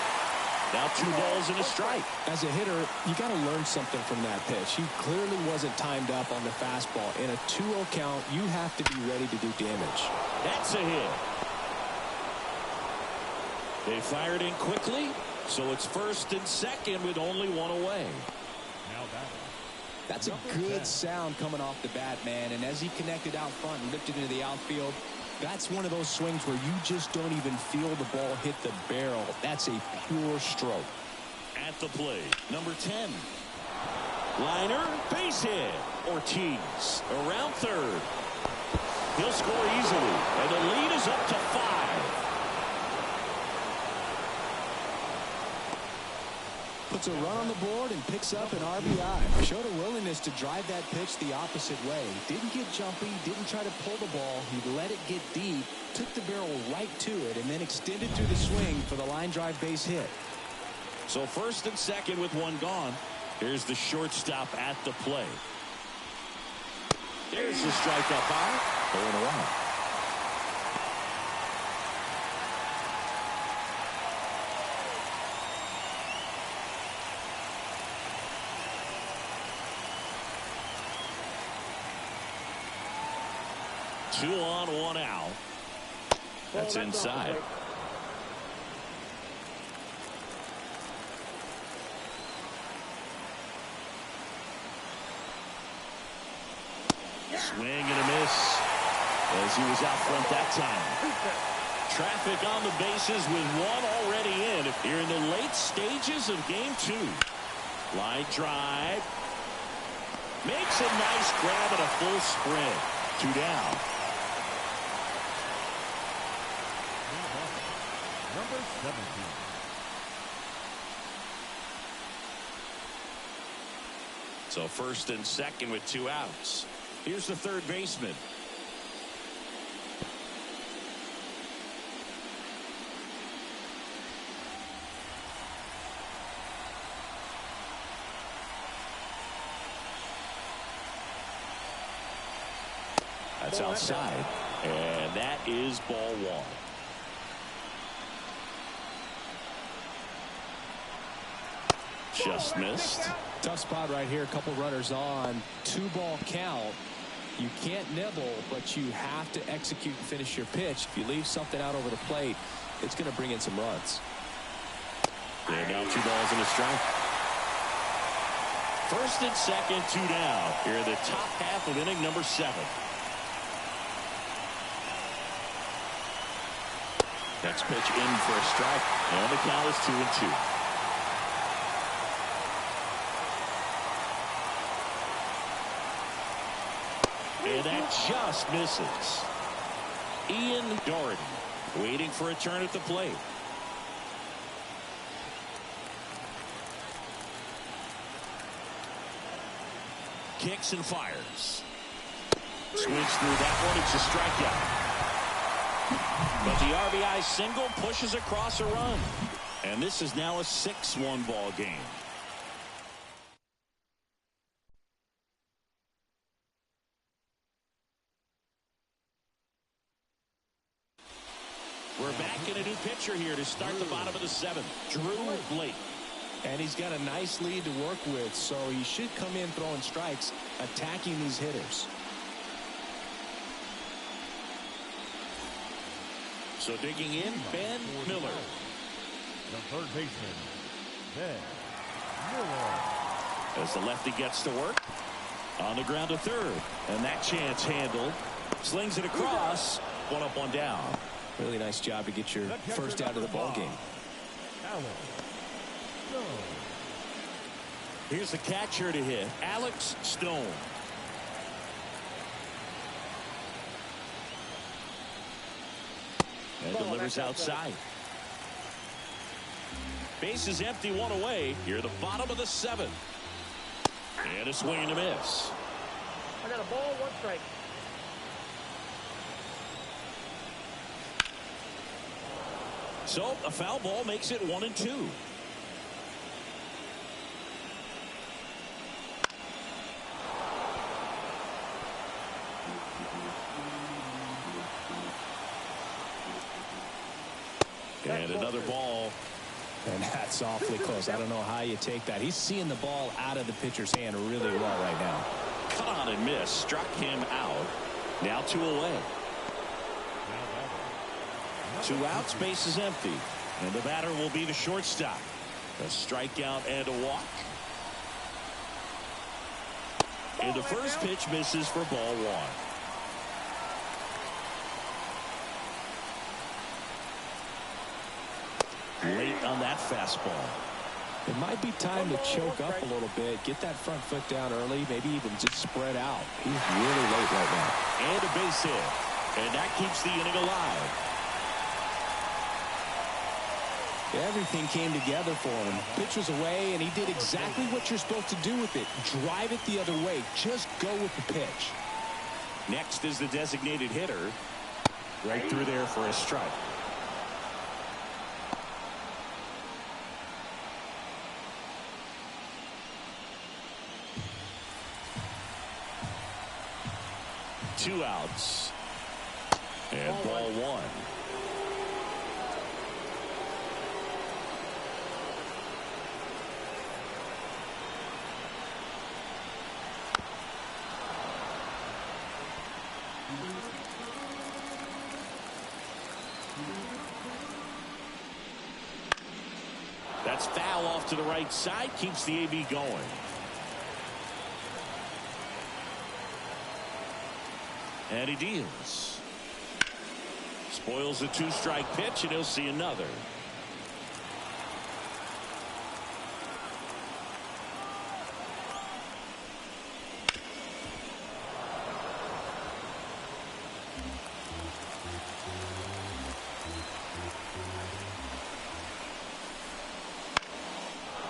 Now 2 balls and a strike. As a hitter, you got to learn something from that pitch. He clearly wasn't timed up on the fastball. In a 2-0 count, you have to be ready to do damage. That's a hit. They fired in quickly, so it's first and second with only one away. Now batting. That's a good sound coming off the bat, man. And as he connected out front and lifted into the outfield, that's one of those swings where you just don't even feel the ball hit the barrel. That's a pure stroke. At the plate, number 10. Liner, base hit. Ortiz around third. He'll score easily, and the lead is up to 5. Puts a run on the board and picks up an RBI. Showed a willingness to drive that pitch the opposite way. Didn't get jumpy, didn't try to pull the ball. He let it get deep, took the barrel right to it, and then extended through the swing for the line drive base hit. So first and second with one gone. Here's the shortstop at the plate. There's the strike up high. 0-1. Two on, one out. That's inside. Swing and a miss as he was out front that time. Traffic on the bases with one already in here in the late stages of game 2. Line drive. Makes a nice grab and a full sprint. 2 down. Number 17. So first and second with 2 outs. Here's the third baseman. That's outside, and that is ball 1. Just missed. Tough spot right here. A couple runners on. 2-ball count. You can't nibble, but you have to execute and finish your pitch. If you leave something out over the plate, it's going to bring in some runs. And now 2 balls and a strike. First and second, 2 down. Here in the top half of inning number 7. Next pitch in for a strike, and the count is 2-2. And that just misses. Ian Doherty waiting for a turn at the plate. Kicks and fires. Swings through that one. It's a strikeout. But the RBI single pushes across a run. And this is now a 6-1 ball game. We're back in a new pitcher here to start the bottom of the 7th. Drew Blake. And he's got a nice lead to work with, so he should come in throwing strikes, attacking these hitters. So digging in, Ben Miller. The third baseman, Ben Miller. As the lefty gets to work. On the ground to third. And that chance handled. Slings it across. 1 up, 1 down. Really nice job to get your first out of the ball game. Here's the catcher to hit, Alex Stone. And delivers outside. Base is empty, 1 away. Here at the bottom of the 7th. And a swing and a miss. I got a ball, 1 strike. So a foul ball makes it 1-2. And another ball. And that's awfully close. I don't know how you take that. He's seeing the ball out of the pitcher's hand really well right now. Caught and missed. Struck him out. Now 2 away. 2 outs. Base is empty. And the batter will be the shortstop. A strikeout and a walk. And the first pitch misses for ball 1. Late on that fastball. It might be time to choke up a little bit, get that front foot down early, maybe even just spread out. He's really late right now. And a base hit. And that keeps the inning alive. Everything came together for him. Pitch was away, and he did exactly what you're supposed to do with it. Drive it the other way. Just go with the pitch. Next is the designated hitter. Right through there for a strike. Two outs. And ball 1. That's foul off to the right side. Keeps the AB going. And he deals. Spoils a 2-strike pitch, and he'll see another.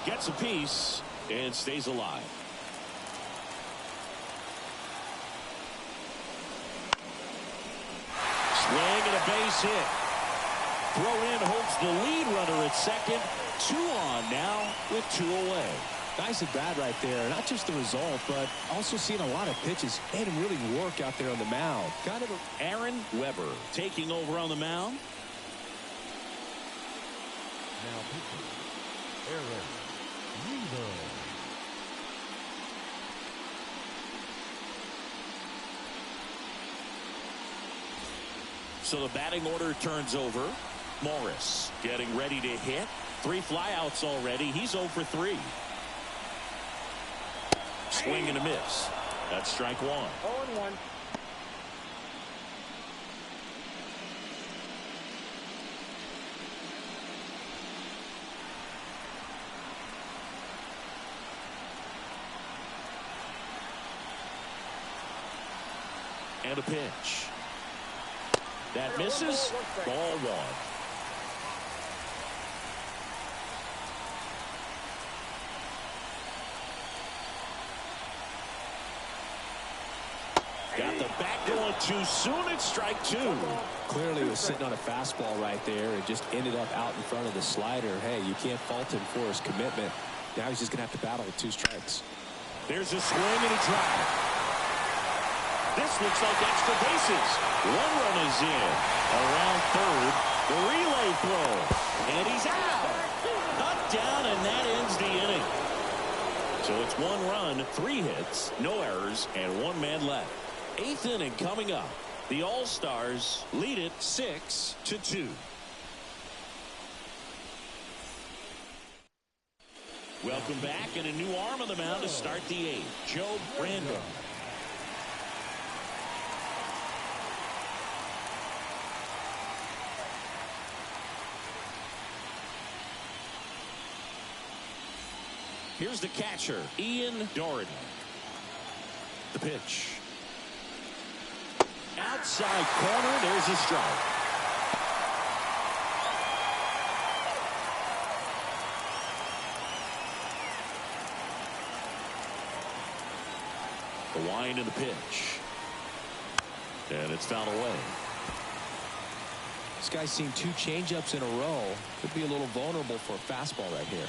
Gets a piece and stays alive. Swing and a base hit. Throw in holds the lead runner at second. 2 on now with 2 away. Nice at bat right there. Not just the result, but also seeing a lot of pitches. Made him really work out there on the mound. Kind of a Aaron Weber taking over on the mound. Now pitching, Aaron Weber. So the batting order turns over. Morris getting ready to hit. 3 flyouts already. He's 0 for 3. Swing and a miss. That's strike 1. 0-1. And a pitch. That misses. Ball 1. Got the bat going too soon. It's strike 2. Clearly was sitting on a fastball right there and just ended up out in front of the slider. Hey, you can't fault him for his commitment. Now he's just going to have to battle with 2 strikes. There's a swing and a drive. This looks like extra bases. 1 run is in. Around third. The relay throw. And he's out. Knocked down, and that ends the inning. So it's 1 run, 3 hits, no errors, and 1 man left. 8th inning coming up. The All-Stars lead it 6-2. Welcome back, and a new arm on the mound to start the 8th. Joe Brandon. Here's the catcher, Ian Doherty. The pitch. Outside corner, there's a strike. The wind and the pitch. And it's fouled away. This guy's seen 2 changeups in a row. Could be a little vulnerable for a fastball right here.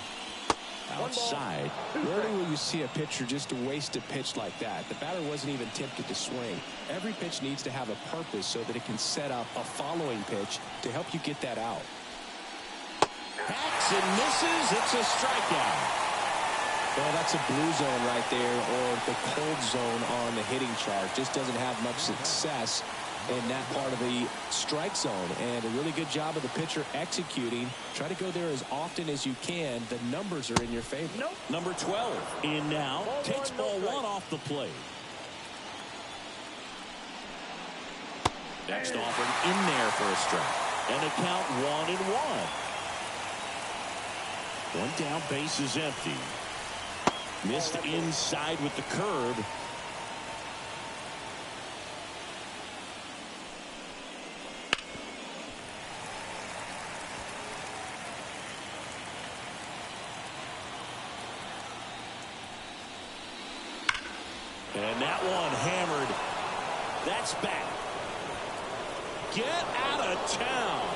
Outside. Rarely will you see a pitcher just waste a pitch like that. The batter wasn't even tempted to swing. Every pitch needs to have a purpose so that it can set up a following pitch to help you get that out. Hacks and misses. It's a strikeout. Well, that's a blue zone right there, or the cold zone on the hitting chart. Just doesn't have much success in that part of the strike zone. And a really good job of the pitcher executing. Try to go there as often as you can. The numbers are in your favor. Nope. Number 12 in now. Takes ball one off the plate. Next offering in there for a strike. And a count 1-1. One down, base is empty. Missed inside with the curve. And that one hammered. That's back. Get out of town.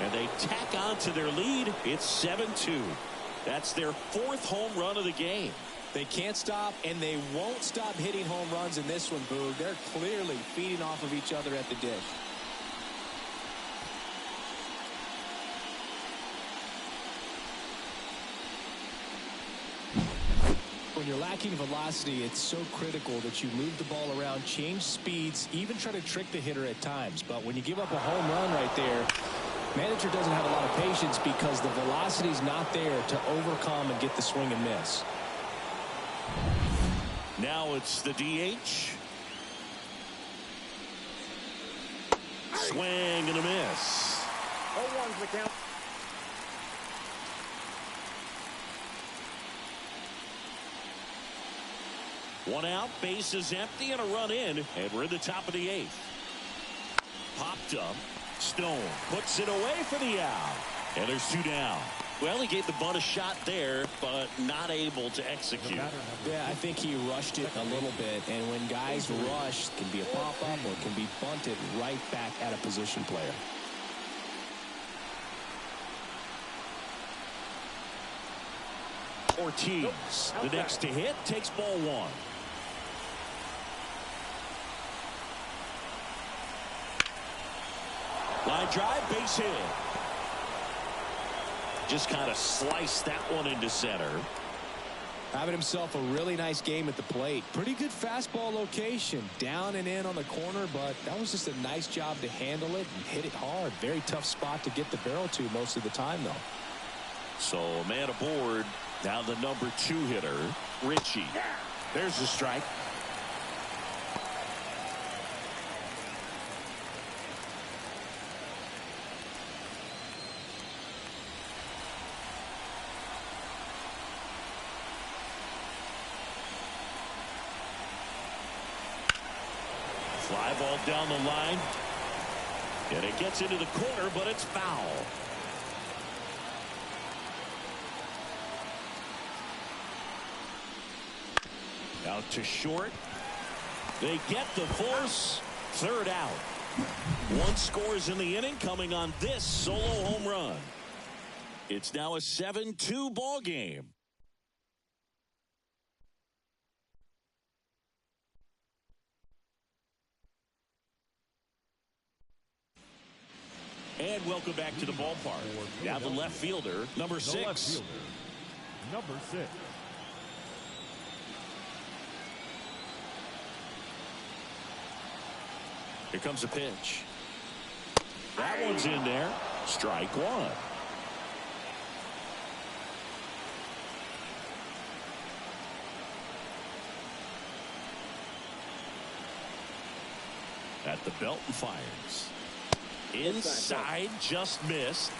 And they tack on to their lead. It's 7-2. That's their fourth home run of the game. They can't stop, and they won't stop hitting home runs in this one, Boog. They're clearly feeding off of each other at the dish. When you're lacking velocity, it's so critical that you move the ball around, change speeds, even try to trick the hitter at times. But when you give up a home run right there, manager doesn't have a lot of patience because the velocity's not there to overcome and get the swing and miss. Now it's the DH. Swing and a miss. 0-1's the count. One out, base is empty, and a run in, and we're in the top of the eighth. Popped up. Stone puts it away for the out. And there's two down. Well, he gave the bunt a shot there, but not able to execute. Yeah, I think he rushed it a little bit, and when guys rush, it can be a pop-up or it can be bunted right back at a position player. Ortiz, the next to hit, takes ball one. Line drive, base hit. Just kind of sliced that one into center. Having himself a really nice game at the plate. Pretty good fastball location. Down and in on the corner, but that was just a nice job to handle it and hit it hard. Very tough spot to get the barrel to most of the time, though. So a man aboard. Now the number 2 hitter, Ritchie. There's the strike. Fly ball down the line. And it gets into the corner, but it's foul. Out to short. They get the force. Third out. One scores in the inning coming on this solo home run. It's now a 7-2 ball game. And welcome back to the ballpark. Now the left fielder, number 6. Number 6. Here comes a pitch. That one's in there. Strike one. At the belt and fires. Inside, just missed.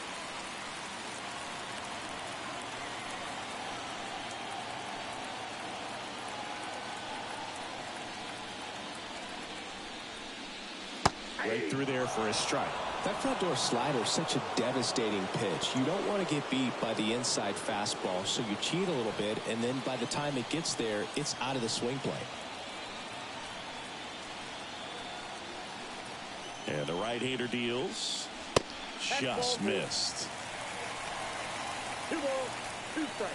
Right through there for a strike. That front door slider is such a devastating pitch. You don't want to get beat by the inside fastball, so you cheat a little bit, and then by the time it gets there, it's out of the swing plane. And the right-hander deals. Just missed. 2 balls, 2 strikes.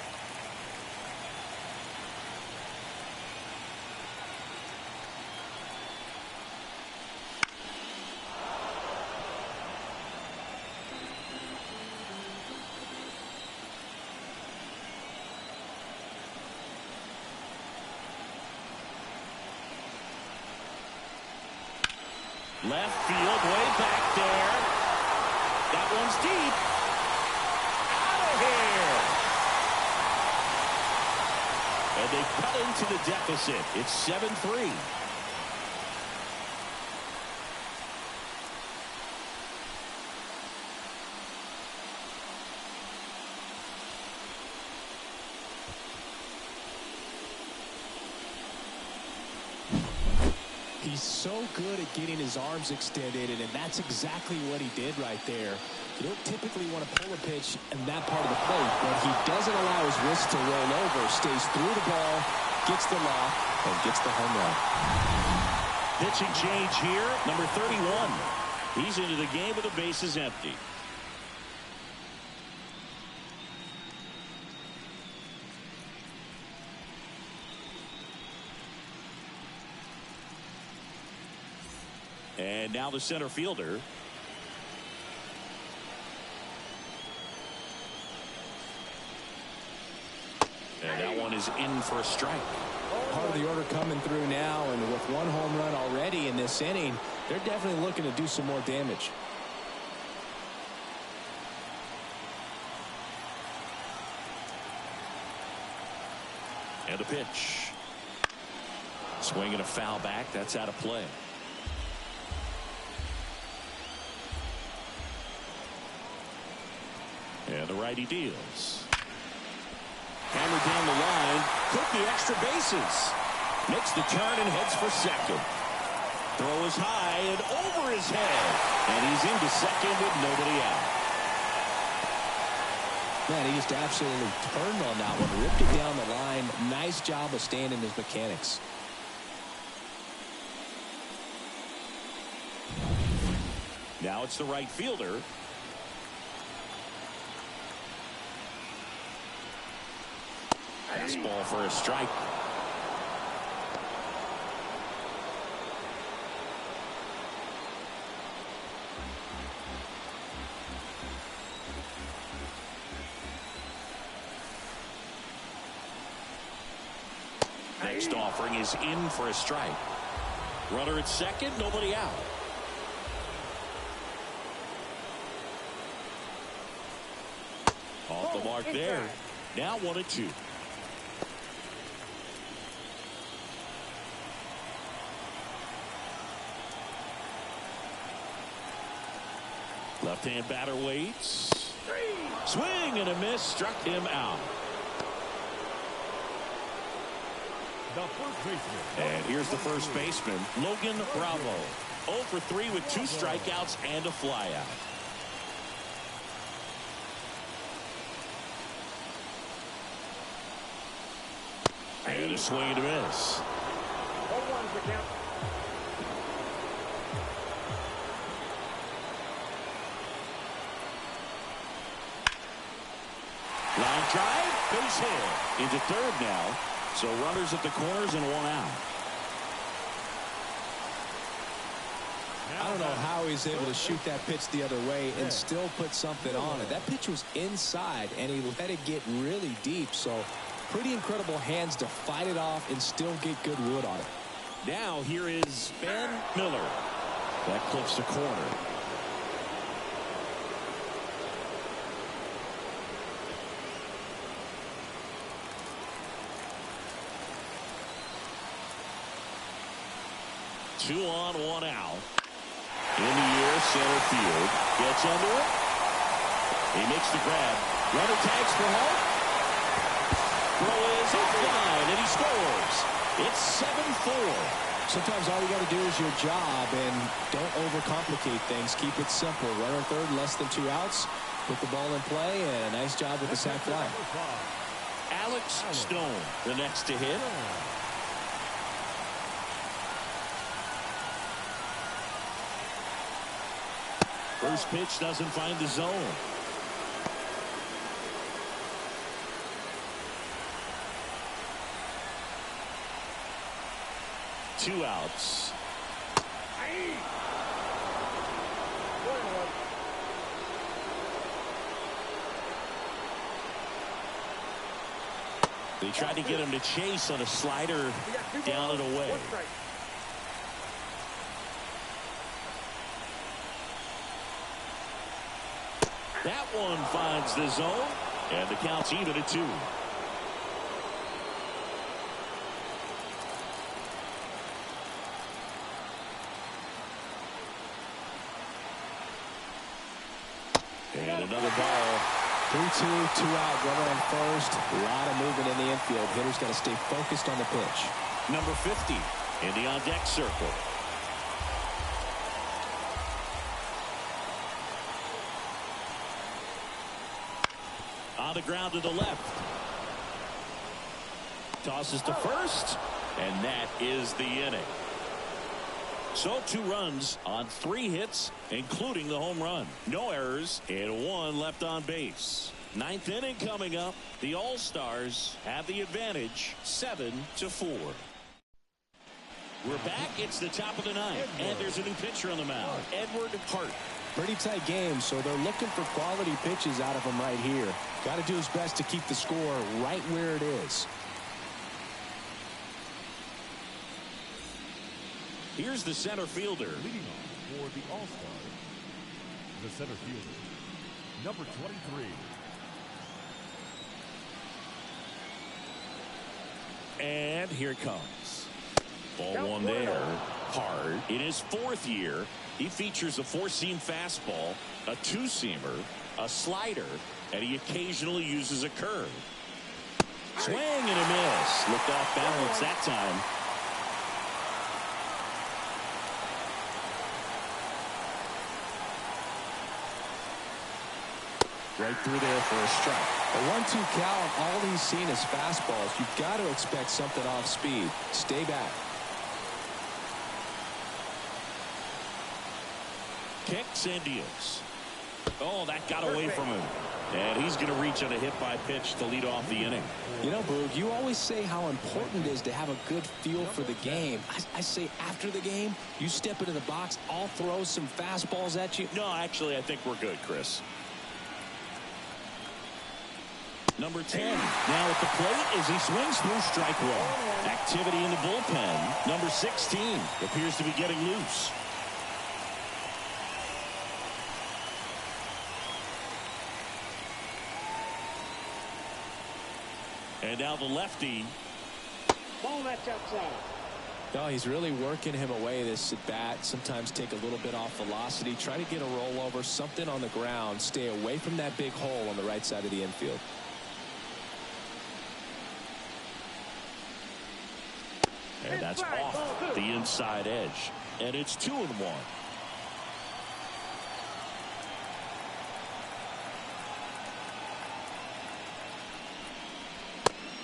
Left field, way back there. That one's deep. Out of here. And they cut into the deficit. It's 7-3. He's so good at getting his arms extended, and that's exactly what he did right there. You don't typically want to pull a pitch in that part of the plate, but he doesn't allow his wrist to roll over, stays through the ball, gets the lock, and gets the home run. Pitching change here, number 31. He's into the game with the bases empty. And now the center fielder. And that one is in for a strike. Part of the order coming through now, and with one home run already in this inning, they're definitely looking to do some more damage. And a pitch. Swinging a foul back. That's out of play. And the righty deals. Hammered down the line. Took the extra bases. Makes the turn and heads for second. Throw is high and over his head. And he's into second with nobody out. Man, he just absolutely turned on that one. Ripped it down the line. Nice job of staying in his mechanics. Now it's the right fielder. Fastball for a strike. Next offering is in for a strike. Runner at second, nobody out. Off the mark there. Now 1-2. Left-hand batter waits. Swing and a miss. Struck him out. The first baseman. And here's the first baseman, Logan Bravo. 0 for 3 with 2 strikeouts and a flyout. And a swing and a miss. 0-1's the count. Line drive, base hit. Into third now. So runners at the corners and 1 out. I don't know how he's able to shoot that pitch the other way and still put something on it. That pitch was inside, and he let it get really deep. So pretty incredible hands to fight it off and still get good wood on it. Now here is Ben Miller. That clips the corner. Two on, 1 out. In the air, center field. Gets under it. He makes the grab. Runner tags for home. Throw is offline, and he scores. It's 7-4. Sometimes all you got to do is your job, and don't overcomplicate things. Keep it simple. Runner third, less than 2 outs. Put the ball in play, and a nice job with the sac fly. Alex Stone, the next to hit. First pitch doesn't find the zone. Two outs. They tried to get him to chase on a slider down and away. That one finds the zone, and the count's even at 2. And another ball. 3-2, 2 out, runner on first. A lot of movement in the infield. Hitter's got to stay focused on the pitch. Number 50 in the on-deck circle. On the ground to the left. Tosses to first, and that is the inning. So 2 runs on 3 hits, including the home run. No errors, and 1 left on base. 9th inning coming up. The All-Stars have the advantage, 7-4. We're back. It's the top of the 9th, and there's a new pitcher on the mound, Edward Hart. Pretty tight game, so they're looking for quality pitches out of him right here. Got to do his best to keep the score right where it is. Here's the center fielder. Leading off for the All-Stars, the center fielder, number 23. And here it comes. Ball 1 there. Hard. In his 4th year, he features a 4-seam fastball, a 2-seamer, a slider, and he occasionally uses a curve. Swing and a miss. Looked off balance that time. Right through there for a strike. A 1-2 count, all he's seen is fastballs. You've got to expect something off speed. Stay back. Kicks and deals. Oh, that got away from him. And he's going to reach on a hit-by-pitch to lead off the inning. You know, Boog, you always say how important it is to have a good feel for the game. I say after the game, you step into the box, I'll throw some fastballs at you. No, actually, I think we're good, Chris. Number 10 now at the plate as he swings through strike 1. Activity in the bullpen. Number 16 appears to be getting loose. And now the lefty. Ball that's outside. No, he's really working him away this at bat. Sometimes take a little bit off velocity. Try to get a rollover, something on the ground. Stay away from that big hole on the right side of the infield. And that's off the inside edge. And it's 2-1.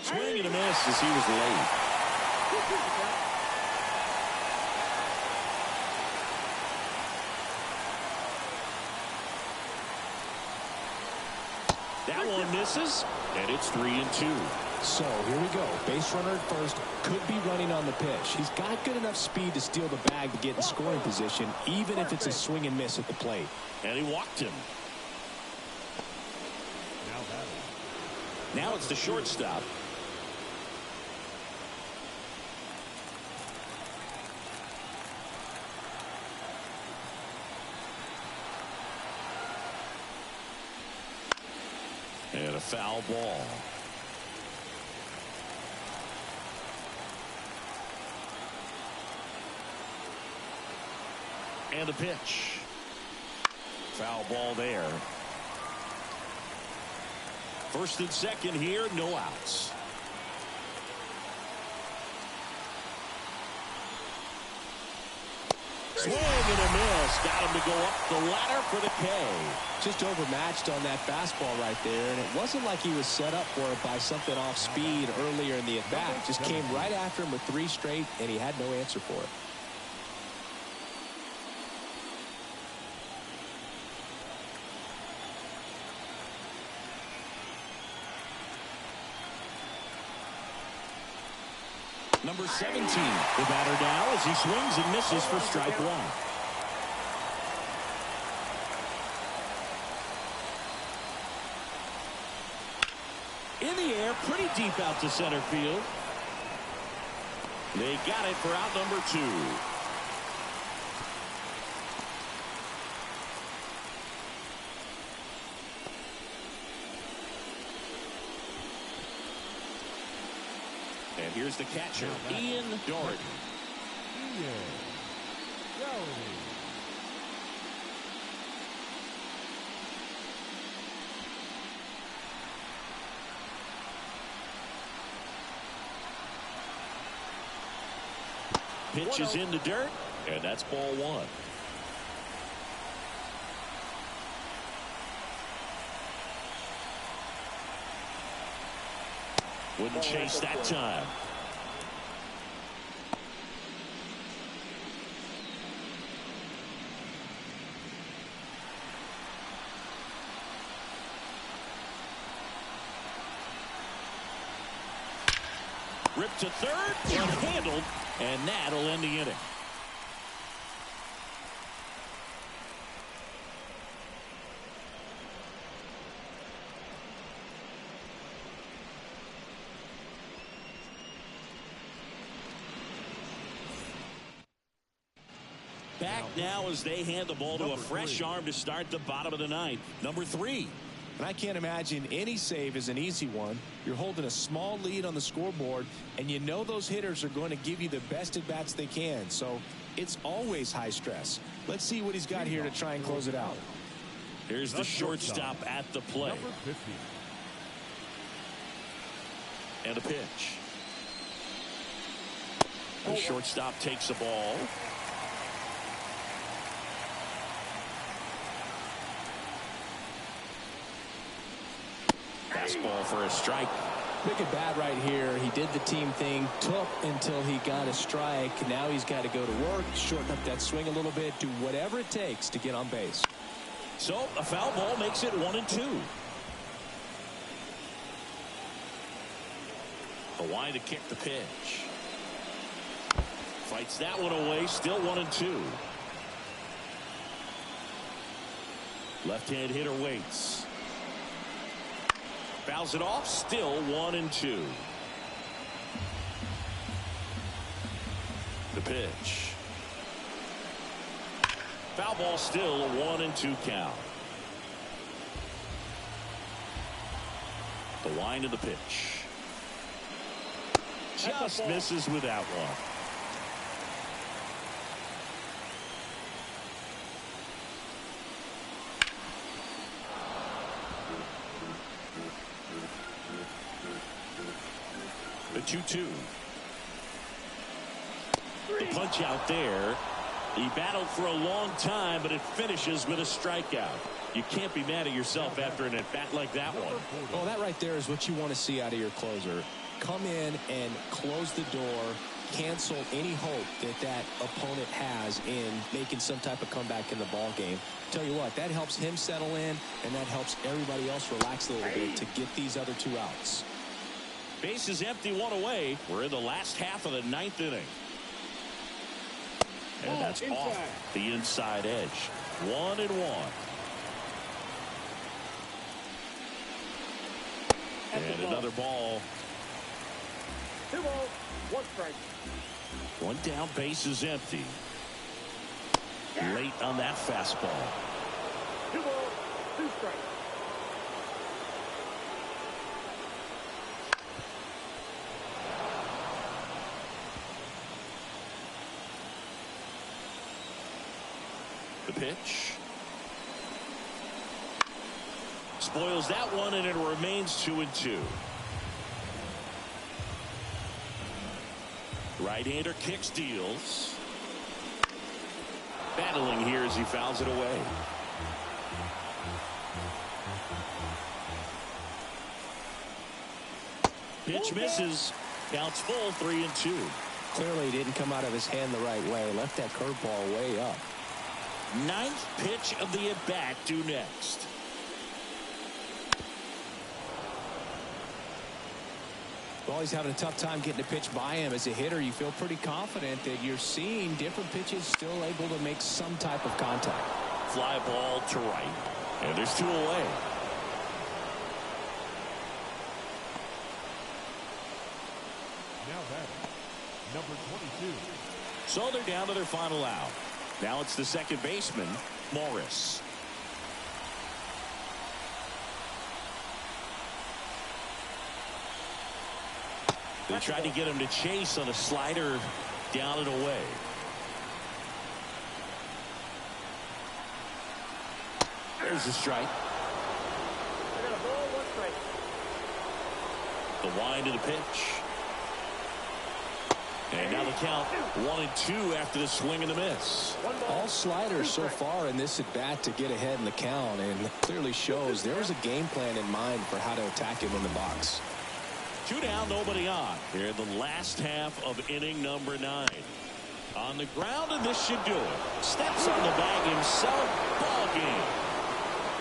Swing and a miss as he was late. That one misses, and it's 3-2. So here we go. Base runner at first, could be running on the pitch. He's got good enough speed to steal the bag to get in scoring position, even if it's a swing and miss at the plate. And he walked him. Now it's the shortstop. And a foul ball. And a pitch. Foul ball there. First and second here, no outs. Swing and a miss. Got him to go up the ladder for the K. Just overmatched on that fastball right there, and it wasn't like he was set up for it by something off speed earlier in the at-bat. Just came right after him with 3 straight, and he had no answer for it. Number 17, the batter now as he swings and misses for strike 1. In the air, pretty deep out to center field. They got it for out number 2. here's the catcher, Ian Doherty. Pitch is in the dirt, and that's ball one. Wouldn't chase that time. Ripped to third, well handled, and that'll end the inning. Back now as they hand the ball to a fresh arm to start the bottom of the ninth. Number 3. And I can't imagine any save is an easy one. You're holding a small lead on the scoreboard, and you know those hitters are going to give you the best at bats they can. So it's always high stress. Let's see what he's got here to try and close it out. Here's the shortstop at the plate. Number 50. And a pitch. The shortstop takes the ball. Fastball for a strike. Big and bad right here. He did the team thing, took until he got a strike. Now he's got to go to work, shorten up that swing a little bit, do whatever it takes to get on base. So a foul ball makes it 1-2. Hawaii to kick the pitch. Fights that one away, still 1-2. Left-hand hitter waits. Fouls it off, still 1-2. The pitch. Foul ball, still a 1-2 count. The wind of the pitch. Just misses with that one. The 2-2. The punch out there. He battled for a long time, but it finishes with a strikeout. You can't be mad at yourself after an at-bat like that one. Well, that right there is what you want to see out of your closer. Come in and close the door, cancel any hope that that opponent has in making some type of comeback in the ball game. Tell you what, that helps him settle in, and that helps everybody else relax a little bit to get these other 2 outs. Base is empty, 1 away. We're in the last half of the 9th inning. And that's off the inside edge. 1-1. And another ball. 2 balls, 1 strike. 1 down, base is empty. Late on that fastball. 2 balls, 2 strikes. The pitch. Spoils that one, and it remains 2-2. Right-hander kicks, deals. Battling here as he fouls it away. Pitch misses. Counts full, 3-2. Clearly didn't come out of his hand the right way. Left that curveball way up. 9th pitch of the at-bat due next. Well, he's having a tough time getting a pitch by him. As a hitter, you feel pretty confident that you're seeing different pitches still able to make some type of contact. Fly ball to right. And there's 2 away. Now batting, number 22. So they're down to their final out. Now it's the second baseman, Morris. They tried to get him to chase on a slider down and away. There's a strike. They got a ball, 1 strike. The wind of the pitch. And now the count 1-2 after the swing and the miss. All sliders so far in this at bat to get ahead in the count, and clearly shows there was a game plan in mind for how to attack him in the box. 2 down, nobody on. Here in the last half of inning number 9. On the ground, and this should do it. Steps on the bag himself. Ball game.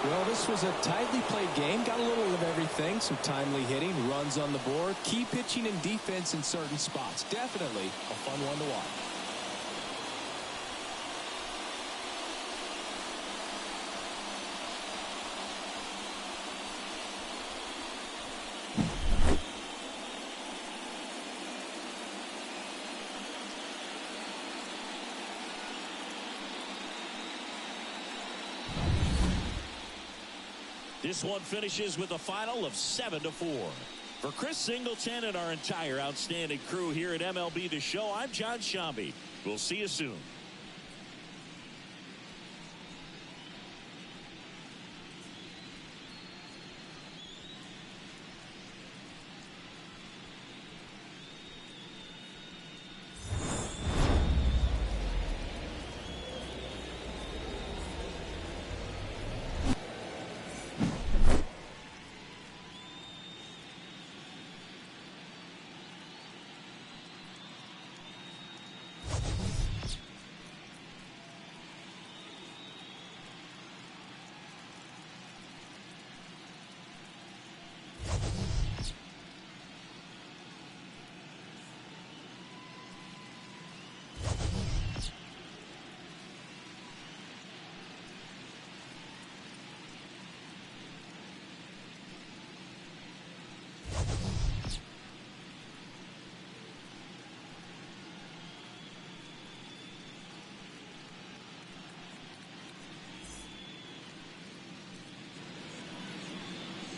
Well, this was a tightly played game. Got a little of everything. Some timely hitting, runs on the board, key pitching and defense in certain spots. Definitely a fun one to watch. This one finishes with a final of 7-4. For Chris Singleton and our entire outstanding crew here at MLB The Show, I'm John Shambi. We'll see you soon.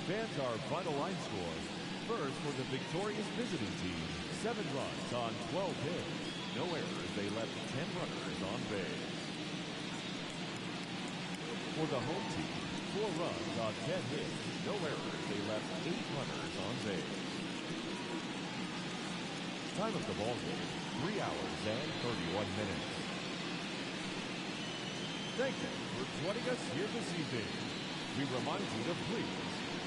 Fans, our final line score. First for the victorious visiting team, 7 runs on 12 hits. No errors, they left 10 runners on base. For the home team, 4 runs on 10 hits. No errors, they left 8 runners on base. Time of the ball game, 3 hours and 31 minutes. Thank you for joining us here this evening. We remind you to please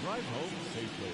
drive home safely.